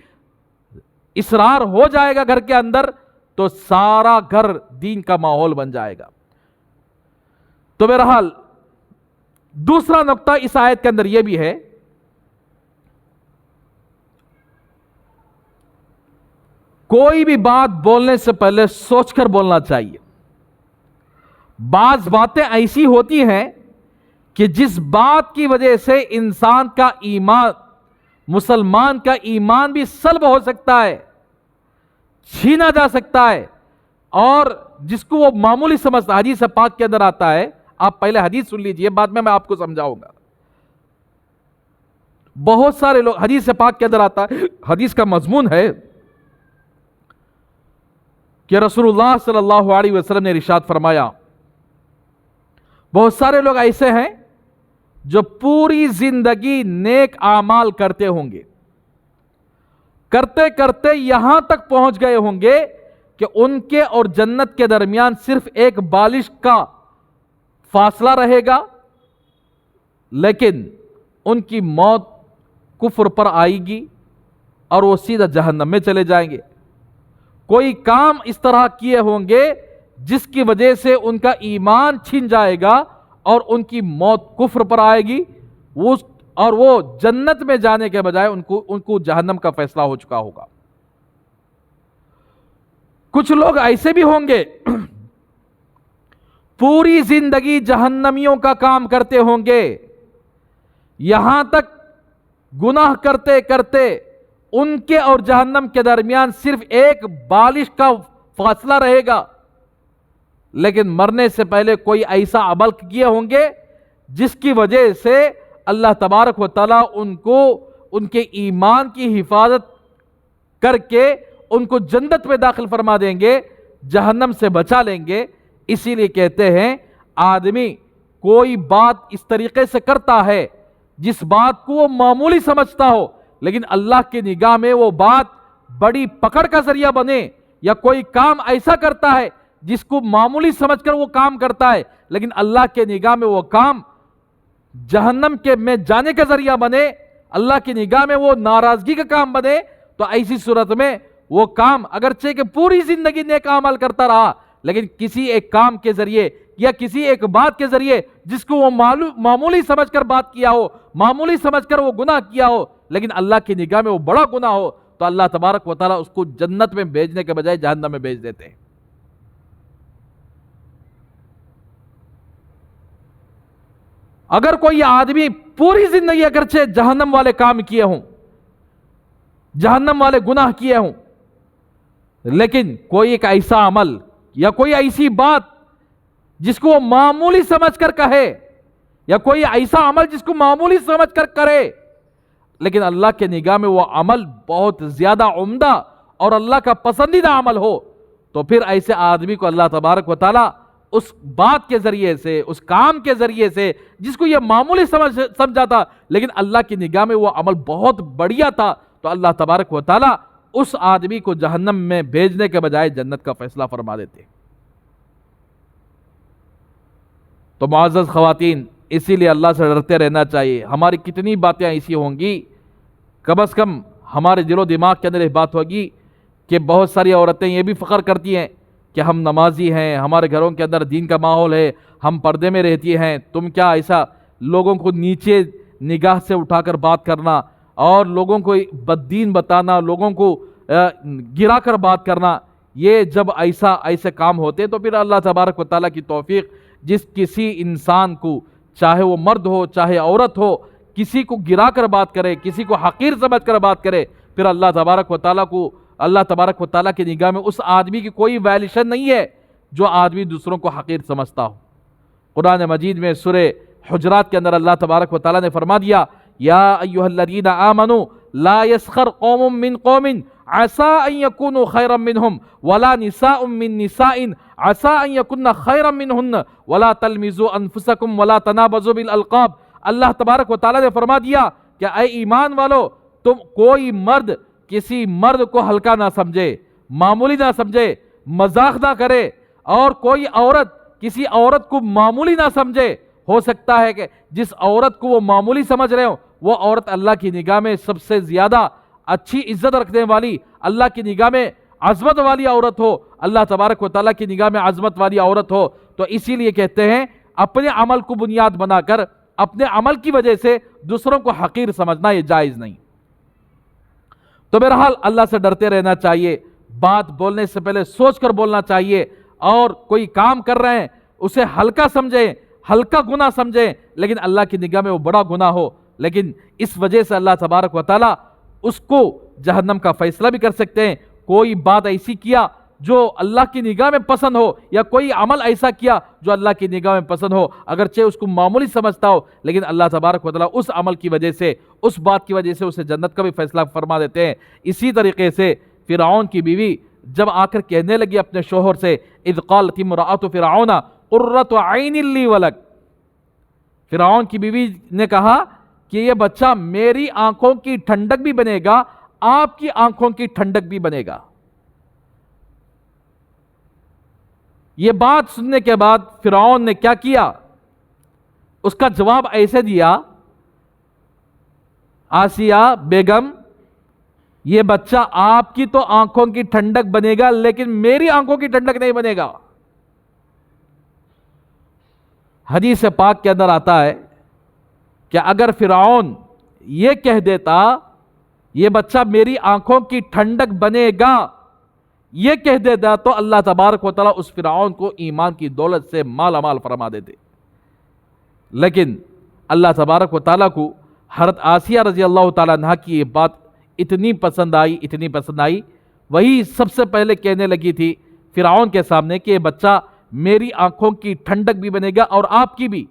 اصرار ہو جائے گا گھر کے اندر، تو سارا گھر دین کا ماحول بن جائے گا۔ تو بہرحال دوسرا نقطہ اس آیت کے اندر یہ بھی ہے، کوئی بھی بات بولنے سے پہلے سوچ کر بولنا چاہیے۔ بعض باتیں ایسی ہوتی ہیں کہ جس بات کی وجہ سے انسان کا ایمان، مسلمان کا ایمان بھی سلب ہو سکتا ہے، چھینا جا سکتا ہے، اور جس کو وہ معمولی سمجھتا ہے۔ حدیث پاک کے اندر آتا ہے، آپ پہلے حدیث سن لیجئے، بعد میں آپ کو سمجھاؤں گا۔ بہت سارے لوگ، حدیث پاک کے اندر آتا ہے، حدیث کا مضمون ہے کہ رسول اللہ صلی اللہ علیہ وسلم نے ارشاد فرمایا، بہت سارے لوگ ایسے ہیں جو پوری زندگی نیک اعمال کرتے ہوں گے، کرتے کرتے یہاں تک پہنچ گئے ہوں گے کہ ان کے اور جنت کے درمیان صرف ایک بالش کا فاصلہ رہے گا، لیکن ان کی موت کفر پر آئے گی اور وہ سیدھا جہنم میں چلے جائیں گے۔ کوئی کام اس طرح کیے ہوں گے جس کی وجہ سے ان کا ایمان چھن جائے گا اور ان کی موت کفر پر آئے گی، اور وہ جنت میں جانے کے بجائے ان کو جہنم کا فیصلہ ہو چکا ہوگا۔ کچھ لوگ ایسے بھی ہوں گے پوری زندگی جہنمیوں کا کام کرتے ہوں گے، یہاں تک گناہ کرتے کرتے ان کے اور جہنم کے درمیان صرف ایک بالش کا فاصلہ رہے گا، لیکن مرنے سے پہلے کوئی ایسا عمل کیے ہوں گے جس کی وجہ سے اللہ تبارک و تعالیٰ ان کو ان کے ایمان کی حفاظت کر کے ان کو جنت میں داخل فرما دیں گے، جہنم سے بچا لیں گے۔ اسی لیے کہتے ہیں آدمی کوئی بات اس طریقے سے کرتا ہے جس بات کو وہ معمولی سمجھتا ہو، لیکن اللہ کی نگاہ میں وہ بات بڑی پکڑ کا ذریعہ بنے، یا کوئی کام ایسا کرتا ہے جس کو معمولی سمجھ کر وہ کام کرتا ہے لیکن اللہ کے نگاہ میں وہ کام جہنم کے میں جانے کا ذریعہ بنے، اللہ کی نگاہ میں وہ ناراضگی کا کام بنے، تو ایسی صورت میں وہ کام اگرچہ کہ پوری زندگی نیک عمل کرتا رہا لیکن کسی ایک کام کے ذریعے یا کسی ایک بات کے ذریعے جس کو وہ معمولی سمجھ کر بات کیا ہو، معمولی سمجھ کر وہ گناہ کیا ہو، لیکن اللہ کی نگاہ میں وہ بڑا گناہ ہو، تو اللہ تبارک و تعالیٰ اس کو جنت میں بھیجنے کے بجائے جہنم میں بھیج دیتے ہیں۔ اگر کوئی آدمی پوری زندگی اگرچہ جہنم والے کام کیے ہوں، جہنم والے گناہ کیے ہوں، لیکن کوئی ایک ایسا عمل یا کوئی ایسی بات جس کو وہ معمولی سمجھ کر کہے، یا کوئی ایسا عمل جس کو معمولی سمجھ کر کرے، لیکن اللہ کے نگاہ میں وہ عمل بہت زیادہ عمدہ اور اللہ کا پسندیدہ عمل ہو، تو پھر ایسے آدمی کو اللہ تبارک و تعالیٰ اس بات کے ذریعے سے، اس کام کے ذریعے سے جس کو یہ معمولی سمجھا تھا لیکن اللہ کی نگاہ میں وہ عمل بہت بڑھیا تھا، تو اللہ تبارک و تعالیٰ اس آدمی کو جہنم میں بھیجنے کے بجائے جنت کا فیصلہ فرما دیتے۔ تو معزز خواتین، اسی لیے اللہ سے ڈرتے رہنا چاہیے۔ ہماری کتنی باتیں ایسی ہوں گی، کم از کم ہمارے دل و دماغ کے اندر ایک بات ہوگی کہ بہت ساری عورتیں یہ بھی فخر کرتی ہیں کہ ہم نمازی ہیں، ہمارے گھروں کے اندر دین کا ماحول ہے، ہم پردے میں رہتی ہیں، تم کیا ایسا لوگوں کو نیچے نگاہ سے اٹھا کر بات کرنا اور لوگوں کو بددین بتانا، لوگوں کو گرا کر بات کرنا، یہ جب ایسے کام ہوتے تو پھر اللہ تبارک و تعالیٰ کی توفیق جس کسی انسان کو، چاہے وہ مرد ہو چاہے عورت ہو، کسی کو گرا کر بات کرے، کسی کو حقیر سمجھ کر بات کرے، پھر اللہ تبارک و تعالیٰ کی نگاہ میں اس آدمی کی کوئی ویلیشن نہیں ہے جو آدمی دوسروں کو حقیر سمجھتا ہو۔ قرآن مجید میں سورہ حجرات کے اندر اللہ تبارک و تعالیٰ نے فرما دیا، یا ایھا الذین آمنوا لا یسخر قوم من قوم عسى ان يكونوا خيرا منهم ولا نساء من نساء عسى ان يكن خيرا منهن ولا تلمزوا انفسكم ولا تنابزوا بالالقاب۔ اللہ تبارک و تعالیٰ نے فرما دیا کہ اے ایمان والو، تم کوئی مرد کسی مرد کو ہلکا نہ سمجھے، معمولی نہ سمجھے، مذاق نہ کرے، اور کوئی عورت کسی عورت کو معمولی نہ سمجھے۔ ہو سکتا ہے کہ جس عورت کو وہ معمولی سمجھ رہے ہو وہ عورت اللہ کی نگاہ میں سب سے زیادہ اچھی عزت رکھنے والی، اللہ کی نگاہ میں عظمت والی عورت ہو، اللہ تبارک و تعالیٰ کی نگاہ میں عظمت والی عورت ہو۔ تو اسی لیے کہتے ہیں اپنے عمل کو بنیاد بنا کر اپنے عمل کی وجہ سے دوسروں کو حقیر سمجھنا یہ جائز نہیں۔ تو بہرحال اللہ سے ڈرتے رہنا چاہیے، بات بولنے سے پہلے سوچ کر بولنا چاہیے، اور کوئی کام کر رہے ہیں اسے ہلکا سمجھیں، ہلکا گناہ سمجھیں، لیکن اللہ کی نگاہ میں وہ بڑا گناہ ہو، لیکن اس وجہ سے اللہ تبارک و تعالیٰ اس کو جہنم کا فیصلہ بھی کر سکتے ہیں۔ کوئی بات ایسی کیا جو اللہ کی نگاہ میں پسند ہو، یا کوئی عمل ایسا کیا جو اللہ کی نگاہ میں پسند ہو، اگرچہ اس کو معمولی سمجھتا ہو، لیکن اللہ تبارک و تعالیٰ اس عمل کی وجہ سے، اس بات کی وجہ سے اسے جنت کا بھی فیصلہ فرما دیتے ہیں۔ اسی طریقے سے فرعون کی بیوی جب آ کر کہنے لگی اپنے شوہر سے، اذ قالت امرأۃ فرعون قرۃ عین لی ولک، فرعون کی بیوی نے کہا کہ یہ بچہ میری آنکھوں کی ٹھنڈک بھی بنے گا، آپ کی آنکھوں کی ٹھنڈک بھی بنے گا۔ یہ بات سننے کے بعد فرعون نے کیا کیا؟ اس کا جواب ایسے دیا، آسیہ بیگم، یہ بچہ آپ کی تو آنکھوں کی ٹھنڈک بنے گا لیکن میری آنکھوں کی ٹھنڈک نہیں بنے گا۔ حدیث پاک کے اندر آتا ہے کہ اگر فرعون یہ کہہ دیتا یہ بچہ میری آنکھوں کی ٹھنڈک بنے گا، یہ کہہ دیتا تو اللہ تبارک و تعالیٰ اس فرعون کو ایمان کی دولت سے مالا مال فرما دیتے، لیکن اللہ تبارک و تعالیٰ کو حضرت آسیہ رضی اللہ تعالیٰ عنہ کی یہ بات اتنی پسند آئی، وہی سب سے پہلے کہنے لگی تھی فرعون کے سامنے کہ یہ بچہ میری آنکھوں کی ٹھنڈک بھی بنے گا اور آپ کی بھی۔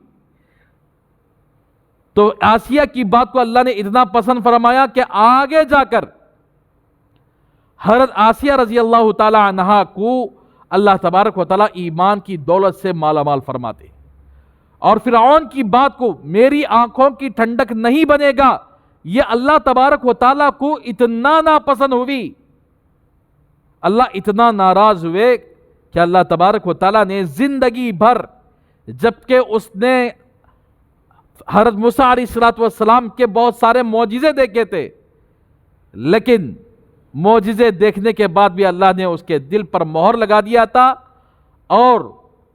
تو آسیہ کی بات کو اللہ نے اتنا پسند فرمایا کہ آگے جا کر حضرت آسیہ رضی اللہ تعالی عنہا کو اللہ تبارک و تعالیٰ ایمان کی دولت سے مالا مال فرماتے، اور فرعون کی بات کو میری آنکھوں کی ٹھنڈک نہیں بنے گا یہ اللہ تبارک و تعالیٰ کو اتنا ناپسند ہوئی، اللہ اتنا ناراض ہوئے کہ اللہ تبارک و تعالیٰ نے زندگی بھر، جبکہ اس نے حضرت موسیٰ علیہ السلام کے بہت سارے معجزے دیکھے تھے، لیکن معجزے دیکھنے کے بعد بھی اللہ نے اس کے دل پر مہر لگا دیا تھا، اور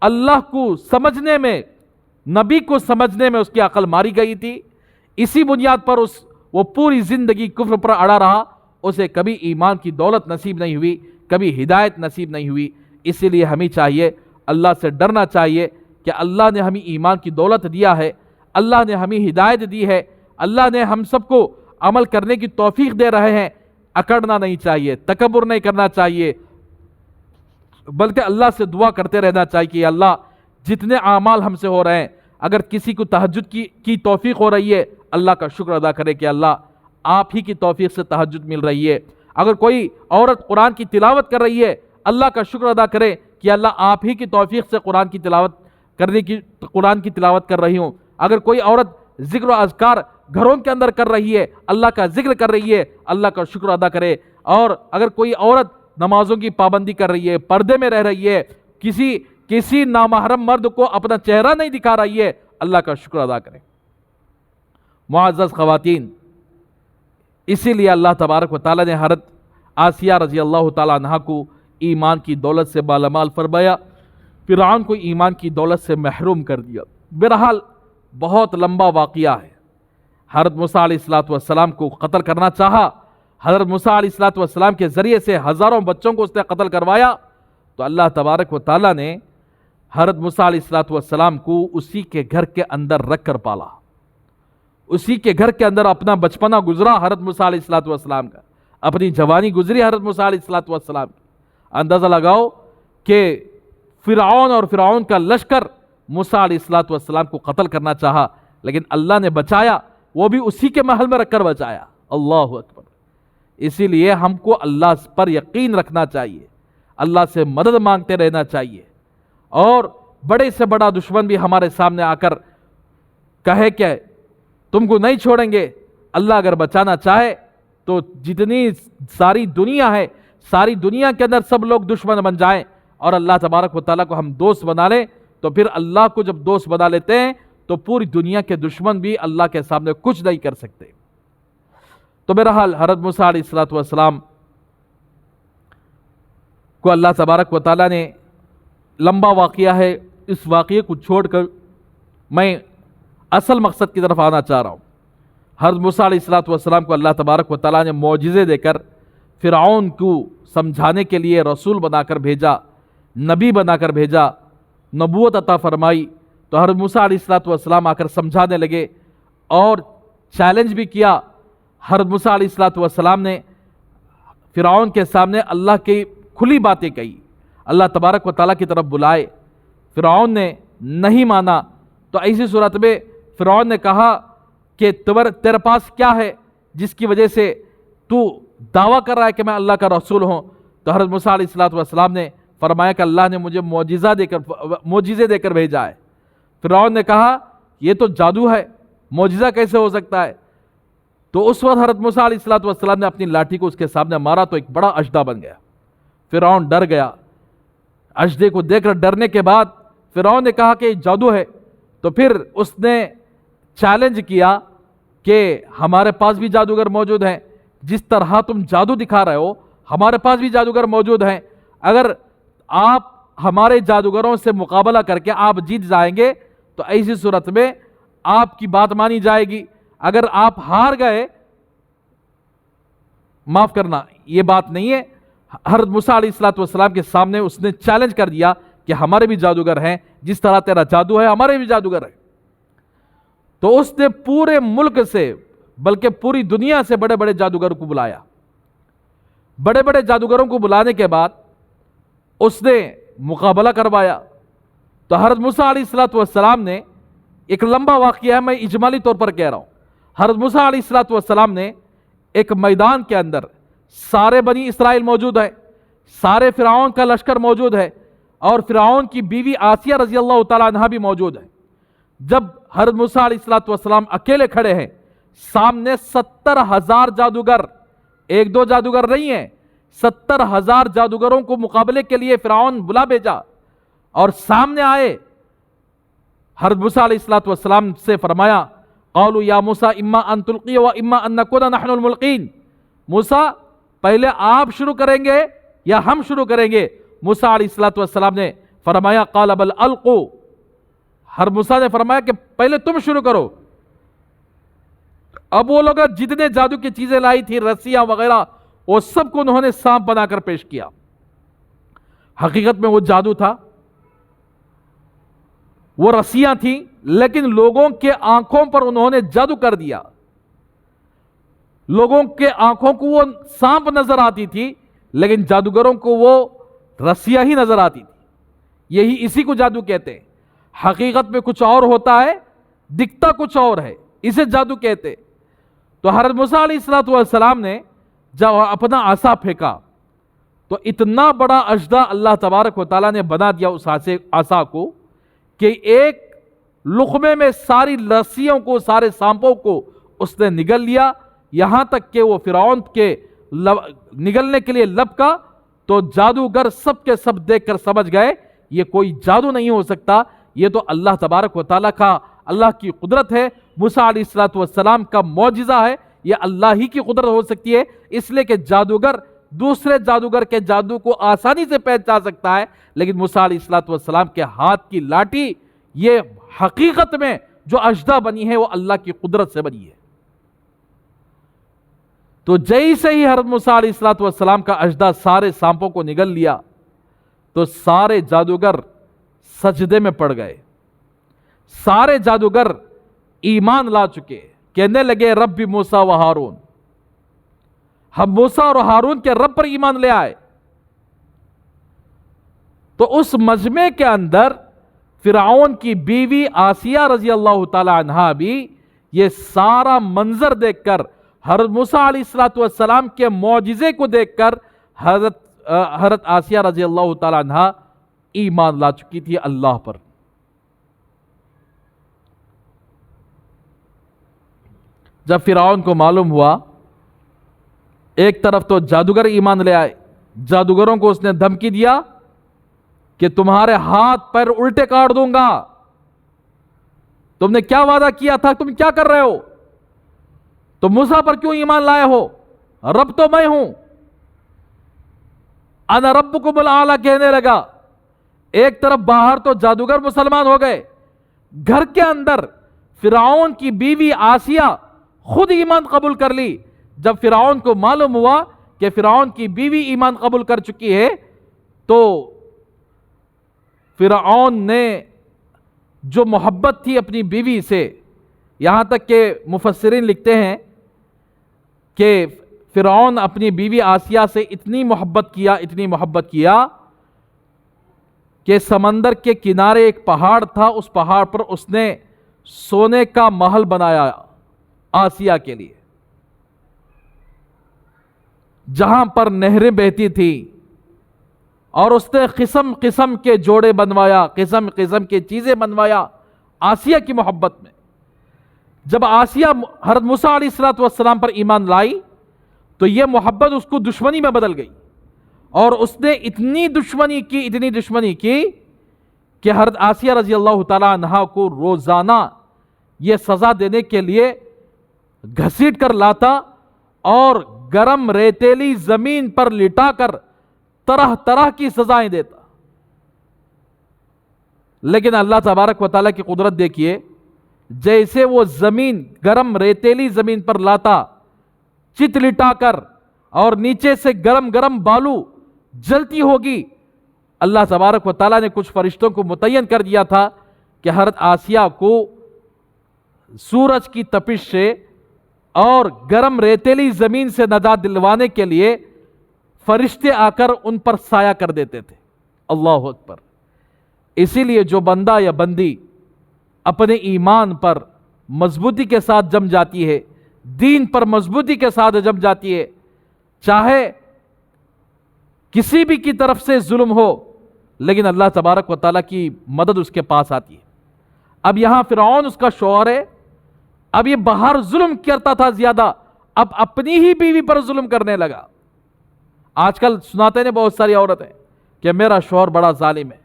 اللہ کو سمجھنے میں، نبی کو سمجھنے میں اس کی عقل ماری گئی تھی۔ اسی بنیاد پر وہ پوری زندگی کفر پر اڑا رہا، اسے کبھی ایمان کی دولت نصیب نہیں ہوئی، کبھی ہدایت نصیب نہیں ہوئی۔ اسی لیے ہمیں چاہیے، اللہ سے ڈرنا چاہیے کہ اللہ نے ہمیں ایمان کی دولت دیا ہے، اللہ نے ہمیں ہدایت دی ہے، اللہ نے ہم سب کو عمل کرنے کی توفیق دے رہے ہیں۔ اکڑنا نہیں چاہیے، تکبر نہیں کرنا چاہیے، بلکہ اللہ سے دعا کرتے رہنا چاہیے کہ اللہ جتنے اعمال ہم سے ہو رہے ہیں، اگر کسی کو تہجد کی توفیق ہو رہی ہے اللہ کا شکر ادا کرے کہ اللہ آپ ہی کی توفیق سے تہجد مل رہی ہے۔ اگر کوئی عورت قرآن کی تلاوت کر رہی ہے اللہ کا شکر ادا کرے کہ اللہ آپ ہی کی توفیق سے قرآن کی تلاوت کر رہی ہوں۔ اگر کوئی عورت ذکر و اذکار گھروں کے اندر کر رہی ہے، اللہ کا ذکر کر رہی ہے، اللہ کا شکر ادا کرے۔ اور اگر کوئی عورت نمازوں کی پابندی کر رہی ہے، پردے میں رہ رہی ہے، کسی نامحرم مرد کو اپنا چہرہ نہیں دکھا رہی ہے، اللہ کا شکر ادا کرے۔ معزز خواتین، اسی لیے اللہ تبارک و تعالیٰ نے حضرت آسیہ رضی اللہ تعالیٰ عنہ کو ایمان کی دولت سے مالا مال فرمایا، فرعون کو ایمان کی دولت سے محروم کر دیا۔ بہرحال بہت لمبا واقعہ ہے۔ حضرت موسیٰ علیہ السلام کو قتل کرنا چاہا، حضرت موسیٰ علیہ السلام کے ذریعے سے ہزاروں بچوں کو اس نے قتل کروایا، تو اللہ تبارک و تعالیٰ نے حضرت موسیٰ علیہ السلام کو اسی کے گھر کے اندر رکھ کر پالا، اسی کے گھر کے اندر اپنا بچپنا گزرا حضرت موسیٰ علیہ السلام کا، اپنی جوانی گزری حضرت موسیٰ علیہ السلام کی۔ اندازہ لگاؤ کہ فرعون اور فرعون کا لشکر موسیٰ علیہ السلام کو قتل کرنا چاہا، لیکن اللہ نے بچایا، وہ بھی اسی کے محل میں رکھ کر بچایا۔ اللہ اکبر۔ اسی لیے ہم کو اللہ پر یقین رکھنا چاہیے، اللہ سے مدد مانگتے رہنا چاہیے، اور بڑے سے بڑا دشمن بھی ہمارے سامنے آ کر کہے کہ تم کو نہیں چھوڑیں گے، اللہ اگر بچانا چاہے تو جتنی ساری دنیا ہے، ساری دنیا کے اندر سب لوگ دشمن بن جائیں اور اللہ تبارک و تعالیٰ کو ہم دوست بنا لیں، تو پھر اللہ کو جب دوست بنا لیتے ہیں تو پوری دنیا کے دشمن بھی اللہ کے سامنے کچھ نہیں کر سکتے۔ تو بہرحال حضرت موسیٰ علیہ السلام کو اللہ تبارک و تعالیٰ نے، لمبا واقعہ ہے، اس واقعے کو چھوڑ کر میں اصل مقصد کی طرف آنا چاہ رہا ہوں۔ حضرت موسیٰ علیہ السلام کو اللہ تبارک و تعالیٰ نے معجزے دے کر فرعون کو سمجھانے کے لیے رسول بنا کر بھیجا، نبی بنا کر بھیجا، نبوت عطا فرمائی۔ تو حضرت موسیٰ علیہ السلام آ کر سمجھانے لگے اور چیلنج بھی کیا۔ حضرت موسیٰ علیہ السلام نے فرعون کے سامنے اللہ کی کھلی باتیں کہی، اللہ تبارک و تعالیٰ کی طرف بلائے۔ فرعون نے نہیں مانا، تو ایسی صورت میں فرعون نے کہا کہ تیرے پاس کیا ہے جس کی وجہ سے تو دعویٰ کر رہا ہے کہ میں اللہ کا رسول ہوں؟ تو حضرت موسیٰ علیہ السلام نے فرمایا کہ اللہ نے مجھے معجزے دے کر بھیجا ہے۔ فرعون نے کہا یہ تو جادو ہے، معجزہ کیسے ہو سکتا ہے؟ تو اس وقت حضرت موسیٰ علیہ السلام نے اپنی لاٹھی کو اس کے سامنے مارا تو ایک بڑا اژدہا بن گیا۔ فرعون ڈر گیا۔ اژدہے کو دیکھ کر ڈرنے کے بعد فرعون نے کہا کہ یہ جادو ہے، تو پھر اس نے چیلنج کیا کہ ہمارے پاس بھی جادوگر موجود ہیں، جس طرح تم جادو دکھا رہے ہو ہمارے پاس بھی جادوگر موجود ہیں، اگر آپ ہمارے جادوگروں سے مقابلہ کر کے آپ جیت جائیں گے تو ایسی صورت میں آپ کی بات مانی جائے گی، اگر آپ ہار گئے، معاف کرنا یہ بات نہیں ہے، حضرت موسیٰ علیہ السلام کے سامنے اس نے چیلنج کر دیا کہ ہمارے بھی جادوگر ہیں، جس طرح تیرا جادو ہے ہمارے بھی جادوگر ہیں۔ تو اس نے پورے ملک سے بلکہ پوری دنیا سے بڑے بڑے جادوگروں کو بلایا۔ بڑے بڑے جادوگروں کو بلانے کے بعد اس نے مقابلہ کروایا۔ تو حضرت موسیٰ علیہ السلام نے، ایک لمبا واقعہ ہے، میں اجمالی طور پر کہہ رہا ہوں، حضرت موسیٰ علیہ السلام نے ایک میدان کے اندر سارے بنی اسرائیل موجود ہیں، سارے فرعون کا لشکر موجود ہے، اور فرعون کی بیوی آسیہ رضی اللہ تعالیٰ عنہا بھی موجود ہے۔ جب حضرت موسیٰ علیہ السلام اکیلے کھڑے ہیں، سامنے 70,000 جادوگر، ایک دو جادوگر نہیں ہیں، 70,000 جادوگروں کو مقابلے کے لیے فرعون بلا بھیجا، اور سامنے آئے۔ حضرت موسیٰ علیہ السلام سے فرمایا قالوا یا موسیٰ اما ان تلقی و اما ان نکون نحن الملقین، موسیٰ پہلے آپ شروع کریں گے یا ہم شروع کریں گے؟ موسیٰ علیہ السلام نے فرمایا قال بل القوا، ہر موسیٰ نے فرمایا کہ پہلے تم شروع کرو۔ اب وہ لوگ جتنے جادو کی چیزیں لائی تھی، رسیاں وغیرہ، وہ سب کو انہوں نے سانپ بنا کر پیش کیا۔ حقیقت میں وہ جادو تھا، وہ رسیاں تھیں، لیکن لوگوں کے آنکھوں پر انہوں نے جادو کر دیا۔ لوگوں کے آنکھوں کو وہ سانپ نظر آتی تھی، لیکن جادوگروں کو وہ رسیاں ہی نظر آتی تھی۔ اسی کو جادو کہتے ہیں۔ حقیقت میں کچھ اور ہوتا ہے، دکھتا کچھ اور ہے، اسے جادو کہتے۔ تو حضرت موسیٰ علیہ السلام نے جب اپنا عصا پھینکا تو اتنا بڑا اژدہا اللہ تبارک و تعالیٰ نے بنا دیا اس عصا کو کہ ایک لقمے میں ساری رسیوں کو، سارے سانپوں کو اس نے نگل لیا، یہاں تک کہ وہ فرعون کے نگلنے کے لیے لپکا۔ تو جادوگر سب کے سب دیکھ کر سمجھ گئے یہ کوئی جادو نہیں ہو سکتا، یہ تو اللہ تبارک و تعالیٰ کا، اللہ کی قدرت ہے، موسیٰ علیہ السلام کا معجزہ ہے، یہ اللہ ہی کی قدرت ہو سکتی ہے۔ اس لیے کہ جادوگر دوسرے جادوگر کے جادو کو آسانی سے پہچان سکتا ہے، لیکن موسیٰ علیہ السلام کے ہاتھ کی لاٹھی یہ حقیقت میں جو اژدہا بنی ہے وہ اللہ کی قدرت سے بنی ہے۔ تو جیسے ہی حضرت موسیٰ علیہ السلام کا اژدہا سارے سانپوں کو نگل لیا تو سارے جادوگر سجدے میں پڑ گئے۔ سارے جادوگر ایمان لا چکے کہنے لگے رب موسیٰ و ہارون، ہم موسیٰ اور ہارون کے رب پر ایمان لے آئے۔ تو اس مجمع کے اندر فرعون کی بیوی آسیہ رضی اللہ تعالی عنہا بھی یہ سارا منظر دیکھ کر، حضرت موسیٰ علیہ السلام کے معجزے کو دیکھ کر حضرت آسیہ رضی اللہ تعالی عنہا ایمان لا چکی تھی اللہ پر۔ جب فرعون کو معلوم ہوا، ایک طرف تو جادوگر ایمان لے آئے، جادوگروں کو اس نے دھمکی دیا کہ تمہارے ہاتھ پیر الٹے کاٹ دوں گا، تم نے کیا وعدہ کیا تھا، تم کیا کر رہے ہو، تم موسیٰ پر کیوں ایمان لائے ہو، رب تو میں ہوں، انا ربکم الاعلی کہنے لگا۔ ایک طرف باہر تو جادوگر مسلمان ہو گئے، گھر کے اندر فرعون کی بیوی آسیہ خود ایمان قبول کر لی۔ جب فرعون کو معلوم ہوا کہ فرعون کی بیوی ایمان قبول کر چکی ہے، تو فرعون نے جو محبت تھی اپنی بیوی سے، یہاں تک کہ مفسرین لکھتے ہیں کہ فرعون اپنی بیوی آسیہ سے اتنی محبت کیا کہ سمندر کے کنارے ایک پہاڑ تھا، اس پہاڑ پر اس نے سونے کا محل بنایا آسیہ کے لیے، جہاں پر نہریں بہتی تھی، اور اس نے قسم قسم کے جوڑے بنوایا، قسم قسم کی چیزیں بنوایا آسیہ کی محبت میں۔ جب آسیہ حضرت موسیٰ علیہ السلام پر ایمان لائی تو یہ محبت اس کو دشمنی میں بدل گئی، اور اس نے اتنی دشمنی کی کہ حضرت آسیہ رضی اللہ تعالی عنہا کو روزانہ یہ سزا دینے کے لیے گھسیٹ کر لاتا اور گرم ریتیلی زمین پر لٹا کر طرح طرح کی سزائیں دیتا۔ لیکن اللہ تبارک و تعالیٰ کی قدرت دیکھیے، جیسے وہ زمین گرم ریتیلی زمین پر لاتا چت لٹا کر، اور نیچے سے گرم گرم بالو جلتی ہوگی، اللہ تبارک و تعالیٰ نے کچھ فرشتوں کو متعین کر دیا تھا کہ حضرت آسیہ کو سورج کی تپش سے اور گرم ریتیلی زمین سے نجات دلوانے کے لیے فرشتے آ کر ان پر سایہ کر دیتے تھے۔ اللہ اکبر۔ اسی لیے جو بندہ یا بندی اپنے ایمان پر مضبوطی کے ساتھ جم جاتی ہے، دین پر مضبوطی کے ساتھ جم جاتی ہے، چاہے کسی بھی کی طرف سے ظلم ہو، لیکن اللہ تبارک و تعالیٰ کی مدد اس کے پاس آتی ہے۔ اب یہاں فرعون اس کا شوہر ہے، اب یہ باہر ظلم کرتا تھا زیادہ، اب اپنی ہی بیوی پر ظلم کرنے لگا۔ آج کل سناتے ہیں بہت ساری عورتیں کہ میرا شوہر بڑا ظالم ہے،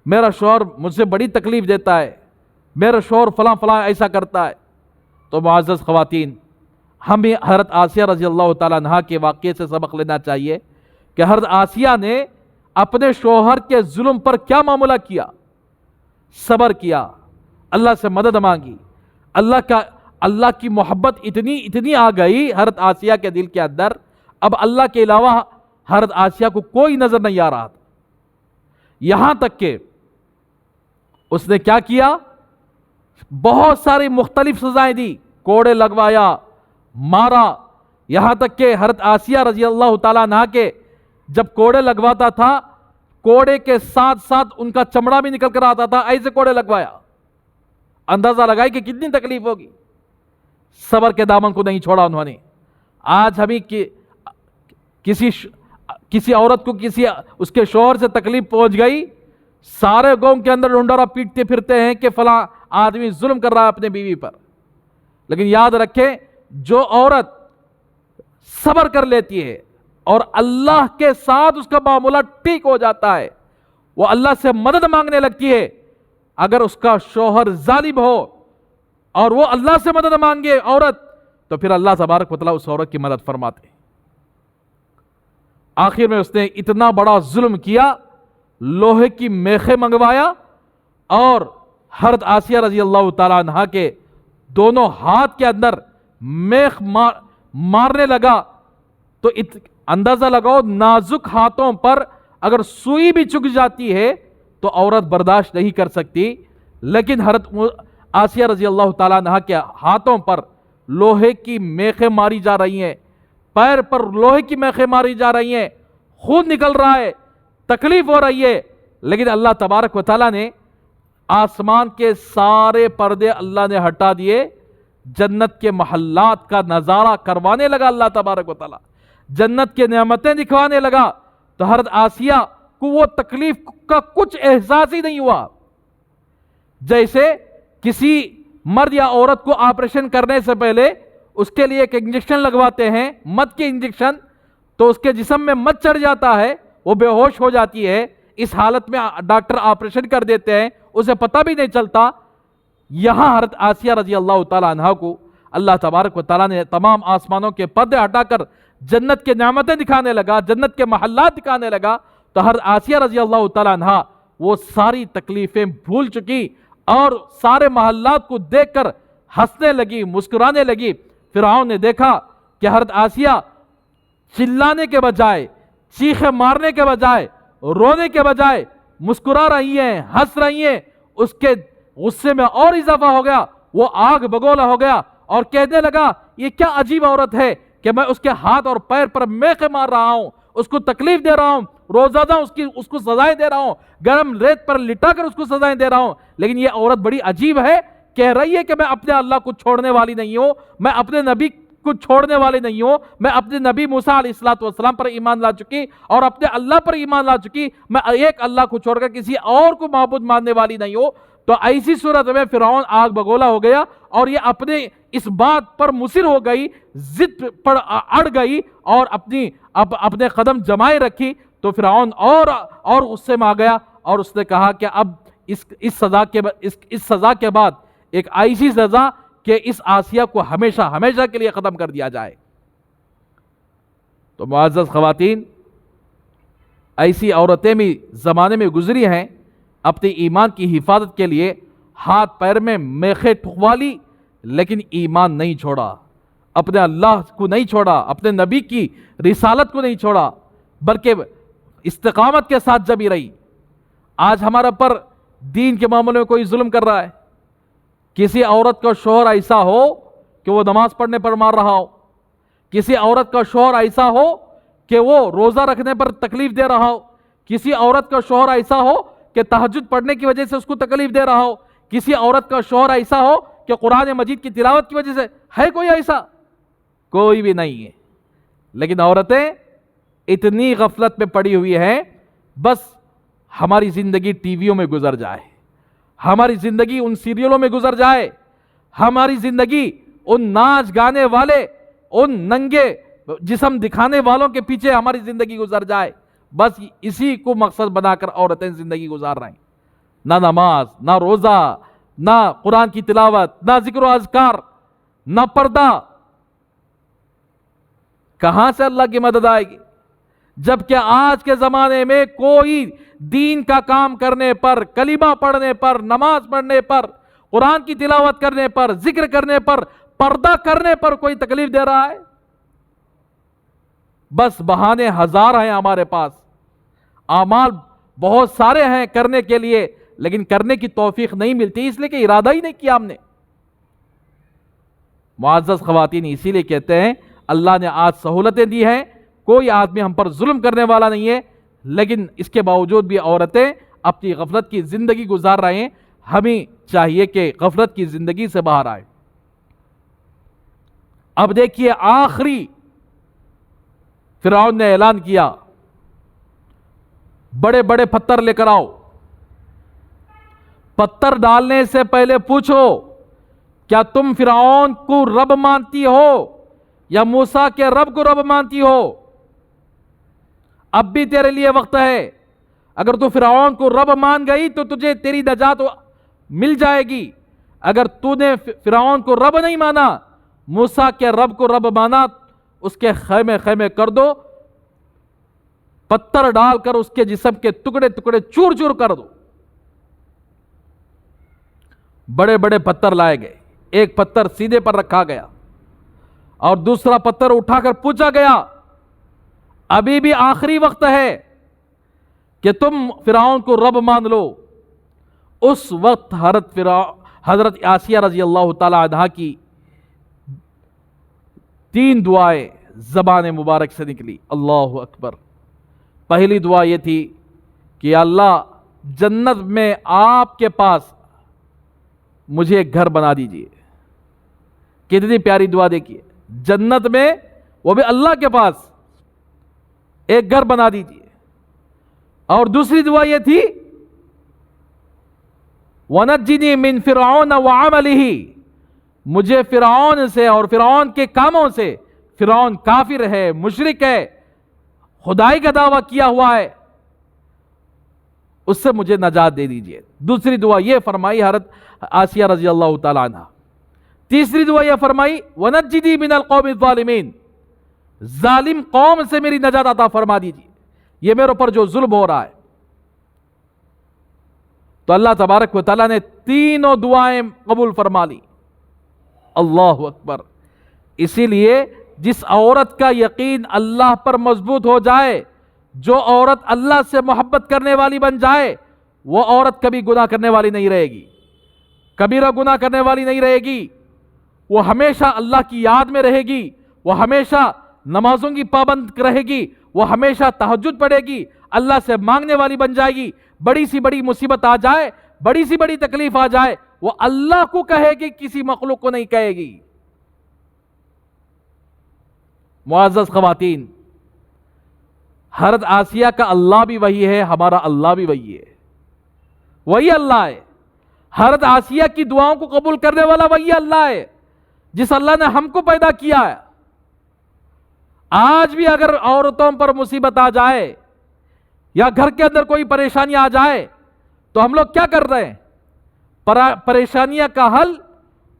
میرا شوہر مجھ سے بڑی تکلیف دیتا ہے، میرا شوہر فلاں فلاں ایسا کرتا ہے۔ تو معزز خواتین، ہمیں حضرت آسیہ رضی اللہ تعالیٰ عنہا کے واقعے سے سبق لینا چاہیے کہ حضرت آسیہ نے اپنے شوہر کے ظلم پر کیا معاملہ کیا، صبر کیا، اللہ سے مدد مانگی، اللہ کی محبت اتنی آ گئی حضرت آسیہ کے دل کے اندر، اب اللہ کے علاوہ حضرت آسیہ کو کوئی نظر نہیں آ رہا تھا۔ یہاں تک کہ اس نے کیا کیا، بہت ساری مختلف سزائیں دی، کوڑے لگوایا، مارا، یہاں تک کہ حضرت آسیہ رضی اللہ تعالیٰ عنہا کے جب کوڑے لگواتا تھا، کوڑے کے ساتھ ساتھ ان کا چمڑا بھی نکل کر آتا تھا، ایسے کوڑے لگوایا۔ اندازہ لگائی کہ کتنی تکلیف ہوگی، صبر کے دامن کو نہیں چھوڑا انہوں نے۔ آج ہمیں کسی عورت کو اس کے شوہر سے تکلیف پہنچ گئی، سارے قوم کے اندر ڈھنڈورا پیٹتے پھرتے ہیں کہ فلاں آدمی ظلم کر رہا ہے اپنے بیوی پر۔ لیکن یاد رکھیں، جو عورت صبر کر لیتی ہے اور اللہ کے ساتھ اس کا معاملہ ٹھیک ہو جاتا ہے، وہ اللہ سے مدد مانگنے لگتی ہے، اگر اس کا شوہر ظالم ہو اور وہ اللہ سے مدد مانگے عورت، تو پھر اللہ تبارک و تعالیٰ اس عورت کی مدد فرماتے ہیں۔ آخر میں اس نے اتنا بڑا ظلم کیا، لوہے کی میخیں منگوایا اور حضرت آسیہ رضی اللہ تعالیٰ عنہا کے دونوں ہاتھ کے اندر میخ مارنے لگا۔ تو اندازہ لگاؤ، نازک ہاتھوں پر اگر سوئی بھی چک جاتی ہے تو عورت برداشت نہیں کر سکتی، لیکن حضرت آسیہ رضی اللہ تعالیٰ عنہا کے ہاتھوں پر لوہے کی میخیں ماری جا رہی ہیں، پیر پر لوہے کی میخیں ماری جا رہی ہیں، خون نکل رہا ہے، تکلیف ہو رہی ہے، لیکن اللہ تبارک و تعالیٰ نے آسمان کے سارے پردے اللہ نے ہٹا دیے، جنت کے محلات کا نظارہ کروانے لگا اللہ تبارک و تعالیٰ، جنت کے نعمتیں دکھوانے لگا، تو حضرت آسیہ کو وہ تکلیف کا کچھ احساس ہی نہیں ہوا۔ جیسے کسی مرد یا عورت کو آپریشن کرنے سے پہلے اس کے لیے ایک انجیکشن لگواتے ہیں، مد کی انجیکشن، تو اس کے جسم میں مد چڑھ جاتا ہے، وہ بے ہوش ہو جاتی ہے، اس حالت میں ڈاکٹر آپریشن کر دیتے ہیں، اسے پتہ بھی نہیں چلتا۔ یہاں حضرت آسیہ رضی اللہ تعالیٰ عنہ کو اللہ تبارک و تعالیٰ نے تمام آسمانوں کے پردے ہٹا کر جنت کے نعمتیں دکھانے لگا، جنت کے محلات دکھانے لگا، تو حضرت آسیہ رضی اللہ تعالیٰ عنہ وہ ساری تکلیفیں بھول چکی اور سارے محلات کو دیکھ کر ہنسنے لگی، مسکرانے لگی۔ فرعون نے دیکھا کہ حضرت آسیہ چلانے کے بجائے، چیخے مارنے کے بجائے، رونے کے بجائے مسکرا رہی ہیں، ہنس رہی ہیں، اس کے غصے میں اور اضافہ ہو گیا، وہ آگ بگولا ہو گیا اور کہنے لگا یہ کیا عجیب عورت ہے کہ میں اس کے ہاتھ اور پیر پر میخیں مار رہا ہوں، اس کو تکلیف دے رہا ہوں، روزانہ اس کو سزائیں دے رہا ہوں، گرم ریت پر لٹا کر اس کو سزائیں دے رہا ہوں، لیکن یہ عورت بڑی عجیب ہے، کہہ رہی ہے کہ میں اپنے اللہ کو چھوڑنے والی نہیں ہوں، میں اپنے نبی کو چھوڑنے والی نہیں ہوں، میں اپنے نبی موسیٰ علیہ السلام پر ایمان لا چکی اور اپنے اللہ پر ایمان لا چکی، میں ایک اللہ کو چھوڑ کر کسی اور کو معبود ماننے والی نہیں ہوں۔ تو ایسی صورت میں فرعون آگ بگولا ہو گیا اور یہ اپنے اس بات پر مصر ہو گئی، ضد پر اڑ گئی اور اپنے قدم جمائے رکھی، تو فرعون اور غصے میں آ گیا اور اس نے کہا کہ اب اس سزا کے بعد ایک ایسی سزا کہ اس آسیہ کو ہمیشہ کے لیے ختم کر دیا جائے۔ تو معزز خواتین، ایسی عورتیں بھی زمانے میں گزری ہیں، اپنے ایمان کی حفاظت کے لیے ہاتھ پیر میں میخیں ٹھکوا لی، لیکن ایمان نہیں چھوڑا، اپنے اللہ کو نہیں چھوڑا، اپنے نبی کی رسالت کو نہیں چھوڑا، بلکہ استقامت کے ساتھ جبی رہی۔ آج ہمارا پر دین کے معاملے میں کوئی ظلم کر رہا ہے، کسی عورت کا شوہر ایسا ہو کہ وہ نماز پڑھنے پر مار رہا ہو، کسی عورت کا شوہر ایسا ہو کہ وہ روزہ رکھنے پر تکلیف دے رہا ہو، کسی عورت کا شوہر ایسا ہو کہ تہجد پڑھنے کی وجہ سے اس کو تکلیف دے رہا ہو، کسی عورت کا شوہر ایسا ہو کہ قرآن مجید کی تلاوت کی وجہ سے، ہے کوئی ایسا؟ کوئی بھی نہیں ہے۔ لیکن عورتیں اتنی غفلت میں پڑی ہوئی ہیں، بس ہماری زندگی ٹی ویوں میں گزر جائے، ہماری زندگی ان سیریلوں میں گزر جائے، ہماری زندگی ان ناچ گانے والے، ان ننگے جسم دکھانے والوں کے پیچھے ہماری زندگی گزر جائے، بس اسی کو مقصد بنا کر عورتیں زندگی گزار رہی ہیں۔ نہ نماز، نہ روزہ، نہ قرآن کی تلاوت، نہ ذکر و اذکار، نہ پردہ۔ کہاں سے اللہ کی مدد آئے گی؟ جبکہ آج کے زمانے میں کوئی دین کا کام کرنے پر، کلمہ پڑھنے پر، نماز پڑھنے پر، قرآن کی تلاوت کرنے پر، ذکر کرنے پر، پردہ کرنے پر کوئی تکلیف دے رہا ہے؟ بس بہانے ہزار ہیں ہمارے پاس، اعمال بہت سارے ہیں کرنے کے لیے، لیکن کرنے کی توفیق نہیں ملتی، اس لیے کہ ارادہ ہی نہیں کیا ہم نے۔ معزز خواتین، اسی لیے کہتے ہیں اللہ نے آج سہولتیں دی ہیں، کوئی آدمی ہم پر ظلم کرنے والا نہیں ہے، لیکن اس کے باوجود بھی عورتیں اپنی غفلت کی زندگی گزار رہے ہیں۔ ہمیں چاہیے کہ غفلت کی زندگی سے باہر آئے۔ اب دیکھیے، آخری فرعون نے اعلان کیا، بڑے بڑے پتھر لے کر آؤ، پتھر ڈالنے سے پہلے پوچھو کیا تم فرعون کو رب مانتی ہو یا موسیٰ کے رب کو رب مانتی ہو؟ اب بھی تیرے لیے وقت ہے، اگر تو فرعون کو رب مان گئی تو تجھے تیری نجات مل جائے گی، اگر تو نے فرعون کو رب نہیں مانا، موسیٰ کے رب کو رب مانا، اس کے خیمے خیمے کر دو، پتھر ڈال کر اس کے جسم کے ٹکڑے ٹکڑے چور چور کر دو۔ بڑے بڑے پتھر لائے گئے، ایک پتھر سیدھے پر رکھا گیا اور دوسرا پتھر اٹھا کر پوچھا گیا، ابھی بھی آخری وقت ہے کہ تم فرعون کو رب مان لو۔ اس وقت حضرت آسیہ رضی اللہ تعالی عنہا کی 3 دعائیں زبان مبارک سے نکلی، اللہ اکبر۔ پہلی دعا یہ تھی کہ یا اللہ جنت میں آپ کے پاس مجھے ایک گھر بنا دیجئے۔ کتنی پیاری دعا دیکھیے، جنت میں وہ بھی اللہ کے پاس ایک گھر بنا دیجئے۔ اور دوسری دعا یہ تھی وَنَجِّنِي مِن فِرْعَوْنَ وَعَمَلِهِ، مجھے فرعون سے اور فرعون کے کاموں سے، فرعون کافر ہے، مشرک ہے، خدائی کا دعویٰ کیا ہوا ہے، اس سے مجھے نجات دے دیجئے۔ دوسری دعا یہ فرمائی حضرت آسیہ رضی اللہ تعالیٰ عنہ۔ تیسری دعا یہ فرمائی وَنَجِّنِي مِنَ الْقَوْمِ الظَّالِمِينَ، ظالم قوم سے میری نجات عطا فرما دیجئے، یہ میرے اوپر جو ظلم ہو رہا ہے۔ تو اللہ تبارک و تعالیٰ نے تینوں دعائیں قبول فرما لی، اللہ اکبر۔ اسی لیے جس عورت کا یقین اللہ پر مضبوط ہو جائے، جو عورت اللہ سے محبت کرنے والی بن جائے، وہ عورت کبھی گناہ کرنے والی نہیں رہے گی، کبیرہ گناہ کرنے والی نہیں رہے گی، وہ ہمیشہ اللہ کی یاد میں رہے گی، وہ ہمیشہ نمازوں کی پابند رہے گی، وہ ہمیشہ تہجد پڑھے گی، اللہ سے مانگنے والی بن جائے گی۔ بڑی سی بڑی مصیبت آ جائے، بڑی سی بڑی تکلیف آ جائے، وہ اللہ کو کہے گی، کسی مخلوق کو نہیں کہے گی۔ معزز خواتین، حضرت آسیہ کا اللہ بھی وہی ہے، ہمارا اللہ بھی وہی ہے، وہی اللہ ہے۔ حضرت آسیہ کی دعاؤں کو قبول کرنے والا وہی اللہ ہے جس اللہ نے ہم کو پیدا کیا ہے۔ آج بھی اگر عورتوں پر مصیبت آ جائے یا گھر کے اندر کوئی پریشانی آ جائے تو ہم لوگ کیا کر رہے ہیں؟ پریشانیاں کا حل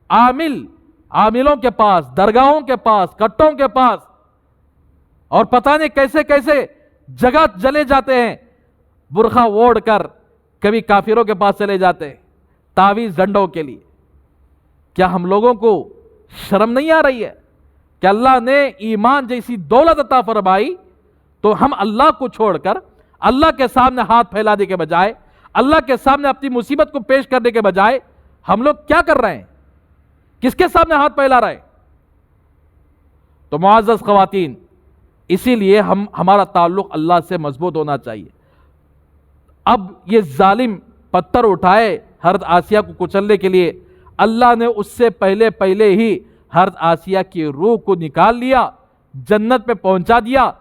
عاملوں کے پاس، درگاہوں کے پاس، کٹوں کے پاس، اور پتہ نہیں کیسے کیسے جگہ چلے جاتے ہیں، برقع اوڑھ کر کبھی کافروں کے پاس چلے جاتے ہیں تعویذ ڈنڈوں کے لیے۔ کیا ہم لوگوں کو شرم نہیں آ رہی ہے کہ اللہ نے ایمان جیسی دولت عطا فرمائی تو ہم اللہ کو چھوڑ کر اللہ کے سامنے ہاتھ پھیلانے کے بجائے، اللہ کے سامنے اپنی مصیبت کو پیش کرنے کے بجائے ہم لوگ کیا کر رہے ہیں؟ کس کے سامنے ہاتھ پھیلا رہے ہیں؟ تو معزز خواتین، اسی لیے ہمارا تعلق اللہ سے مضبوط ہونا چاہیے۔ اب یہ ظالم پتھر اٹھائے حضرت آسیہ کو کچلنے کے لیے، اللہ نے اس سے پہلے ہی حضرت آسیہ کی روح کو نکال لیا، جنت پہ پہنچا دیا،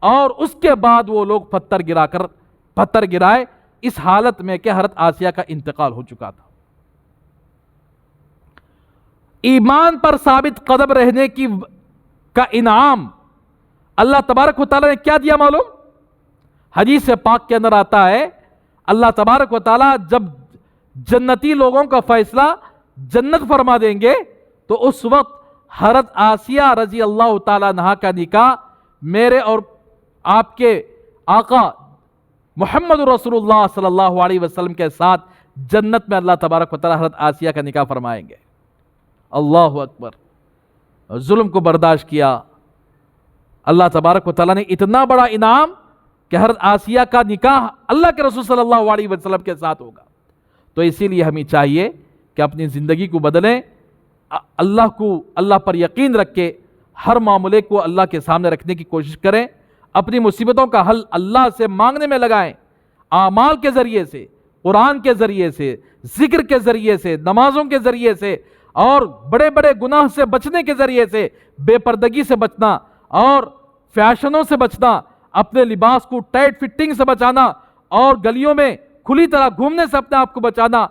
اور اس کے بعد وہ لوگ پتھر گرائے اس حالت میں کہ حضرت آسیہ کا انتقال ہو چکا تھا۔ ایمان پر ثابت قدم رہنے کا انعام اللہ تبارک و تعالیٰ نے کیا دیا معلوم؟ حدیث پاک کے اندر آتا ہے، اللہ تبارک و تعالیٰ جب جنتی لوگوں کا فیصلہ جنت فرما دیں گے تو اس وقت حضرت آسیہ رضی اللہ تعالیٰ عنہا کا نکاح میرے اور آپ کے آقا محمد رسول اللہ صلی اللہ علیہ وسلم کے ساتھ جنت میں اللہ تبارک و تعالیٰ حضرت آسیہ کا نکاح فرمائیں گے۔ اللہ اکبر۔ ظلم کو برداشت کیا، اللہ تبارک و تعالیٰ نے اتنا بڑا انعام کہ حضرت آسیہ کا نکاح اللہ کے رسول صلی اللہ علیہ وسلم کے ساتھ ہوگا۔ تو اسی لیے ہمیں چاہیے کہ اپنی زندگی کو بدلیں، اللہ پر یقین رکھ کے ہر معاملے کو اللہ کے سامنے رکھنے کی کوشش کریں، اپنی مصیبتوں کا حل اللہ سے مانگنے میں لگائیں، اعمال کے ذریعے سے، قرآن کے ذریعے سے، ذکر کے ذریعے سے، نمازوں کے ذریعے سے، اور بڑے بڑے گناہ سے بچنے کے ذریعے سے، بے پردگی سے بچنا اور فیشنوں سے بچنا، اپنے لباس کو ٹائٹ فٹنگ سے بچانا، اور گلیوں میں کھلی طرح گھومنے سے اپنے آپ کو بچانا،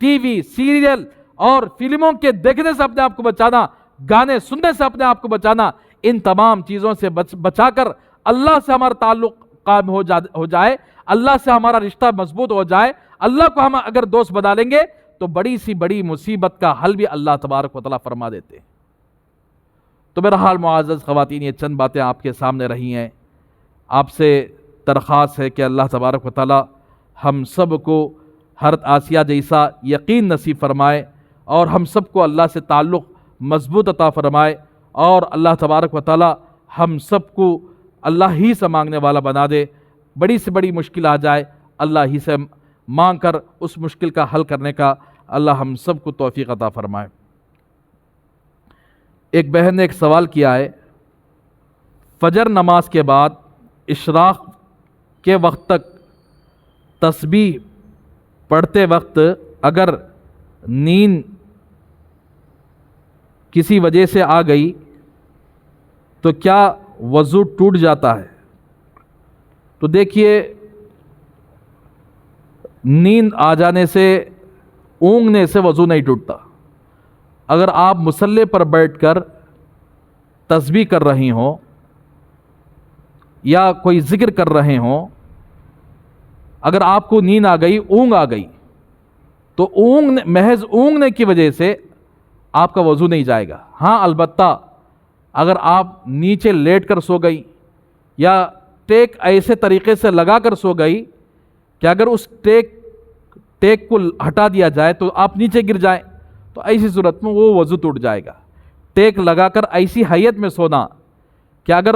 ٹی وی، سیریل اور فلموں کے دیکھنے سے اپنے آپ کو بچانا، گانے سننے سے اپنے آپ کو بچانا، ان تمام چیزوں سے بچا کر اللہ سے ہمارا تعلق قائم ہو جائے، اللہ سے ہمارا رشتہ مضبوط ہو جائے، اللہ کو ہم اگر دوست بنا لیں گے تو بڑی سی بڑی مصیبت کا حل بھی اللہ تبارک و تعالیٰ فرما دیتے ہیں۔ تو بہرحال معزز خواتین، یہ چند باتیں آپ کے سامنے رہی ہیں۔ آپ سے درخواست ہے کہ اللہ تبارک و تعالیٰ ہم سب کو حضرت آسیہ جیسا یقین نصیب فرمائے، اور ہم سب کو اللہ سے تعلق مضبوط عطا فرمائے، اور اللہ تبارک و تعالیٰ ہم سب کو اللہ ہی سے مانگنے والا بنا دے۔ بڑی سے بڑی مشکل آ جائے، اللہ ہی سے مانگ کر اس مشکل کا حل کرنے کا اللہ ہم سب کو توفیق عطا فرمائے۔ ایک بہن نے ایک سوال کیا ہے، فجر نماز کے بعد اشراق کے وقت تک تسبیح پڑھتے وقت اگر نیند کسی وجہ سے آ گئی تو کیا وضو ٹوٹ جاتا ہے؟ تو دیکھیے، نیند آ جانے سے، اونگنے سے وضو نہیں ٹوٹتا۔ اگر آپ مصلی پر بیٹھ کر تسبیح کر رہی ہوں یا کوئی ذکر کر رہے ہوں، اگر آپ کو نیند آ گئی، اونگ آ گئی، تو محض اونگنے کی وجہ سے آپ کا وضو نہیں جائے گا۔ ہاں البتہ اگر آپ نیچے لیٹ کر سو گئی یا ٹیک ایسے طریقے سے لگا کر سو گئی کہ اگر اس ٹیک کو ہٹا دیا جائے تو آپ نیچے گر جائیں، تو ایسی صورت میں وہ وضو ٹوٹ جائے گا۔ ٹیک لگا کر ایسی حیت میں سونا کہ اگر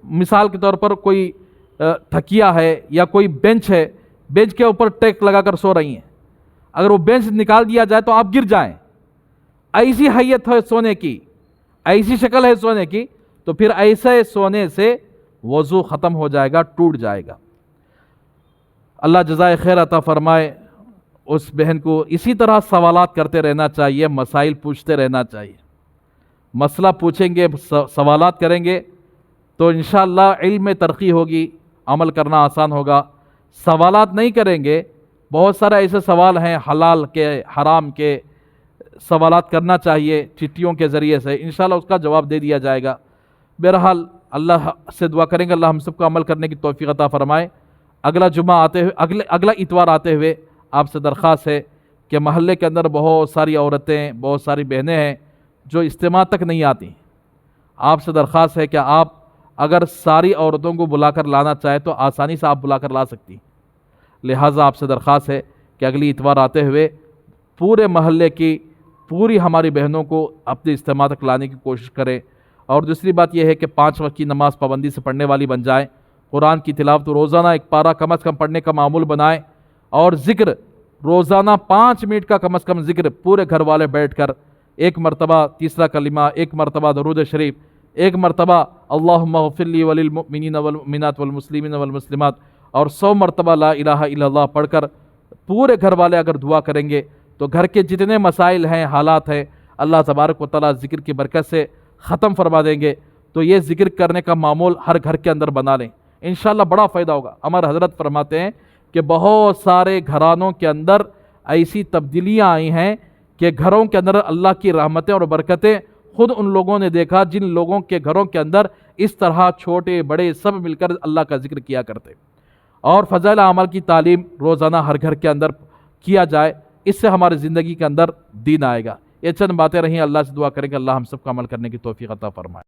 مثال کے طور پر کوئی تھکیا ہے یا کوئی بینچ ہے، بینچ کے اوپر ٹیک لگا کر سو رہی ہیں، اگر وہ بینچ نکال دیا جائے تو آپ گر جائیں، ایسی حیت ہے سونے کی، ایسی شکل ہے سونے کی، تو پھر ایسے سونے سے وضو ختم ہو جائے گا، ٹوٹ جائے گا۔ اللہ جزائے خیر عطا فرمائے اس بہن کو۔ اسی طرح سوالات کرتے رہنا چاہیے، مسائل پوچھتے رہنا چاہیے۔ مسئلہ پوچھیں گے، سوالات کریں گے تو انشاءاللہ علم میں ترقی ہوگی، عمل کرنا آسان ہوگا۔ سوالات نہیں کریں گے، بہت سارے ایسے سوال ہیں حلال کے، حرام کے، سوالات کرنا چاہیے چٹھیوں کے ذریعے سے، انشاءاللہ اس کا جواب دے دیا جائے گا۔ بہرحال اللہ سے دعا کریں گے اللہ ہم سب کو عمل کرنے کی توفیق عطا فرمائے۔ اگلا جمعہ آتے ہوئے، اگلا اتوار آتے ہوئے آپ سے درخواست ہے کہ محلے کے اندر بہت ساری عورتیں، بہت ساری بہنیں ہیں جو اجتماع تک نہیں آتی۔ آپ سے درخواست ہے کہ آپ اگر ساری عورتوں کو بلا کر لانا چاہے تو آسانی سے آپ بلا کر لا سکتی، لہٰذا آپ سے درخواست ہے کہ اگلی اتوار آتے ہوئے پورے محلے کی پوری ہماری بہنوں کو اپنے اجتماع تک لانے کی کوشش کریں۔ اور دوسری بات یہ ہے کہ 5 وقت کی نماز پابندی سے پڑھنے والی بن جائیں، قرآن کی تلاوت روزانہ 1 پارہ کم از کم پڑھنے کا معمول بنائیں، اور ذکر روزانہ 5 منٹ کا کم از کم ذکر پورے گھر والے بیٹھ کر 1 مرتبہ تیسرا کلمہ، 1 مرتبہ درود شریف، 1 مرتبہ اللہم اغفر لی وللمؤمنین والمؤمنات والمسلمین والمسلمات، اور 100 مرتبہ لا الہ الا اللہ پڑھ کر پورے گھر والے اگر دعا کریں گے تو گھر کے جتنے مسائل ہیں، حالات ہیں، اللہ تبارک و تعالیٰ ذکر کی برکت سے ختم فرما دیں گے۔ تو یہ ذکر کرنے کا معمول ہر گھر کے اندر بنا لیں، انشاءاللہ بڑا فائدہ ہوگا۔ ہمارے حضرت فرماتے ہیں کہ بہت سارے گھرانوں کے اندر ایسی تبدیلیاں آئی ہیں کہ گھروں کے اندر اللہ کی رحمتیں اور برکتیں خود ان لوگوں نے دیکھا جن لوگوں کے گھروں کے اندر اس طرح چھوٹے بڑے سب مل کر اللہ کا ذکر کیا کرتے۔ اور فضائل اعمال کی تعلیم روزانہ ہر گھر کے اندر کیا جائے، اس سے ہماری زندگی کے اندر دین آئے گا۔ یہ چند باتیں رہیں، اللہ سے دعا کریں کہ اللہ ہم سب کو عمل کرنے کی توفیق عطا فرمائے۔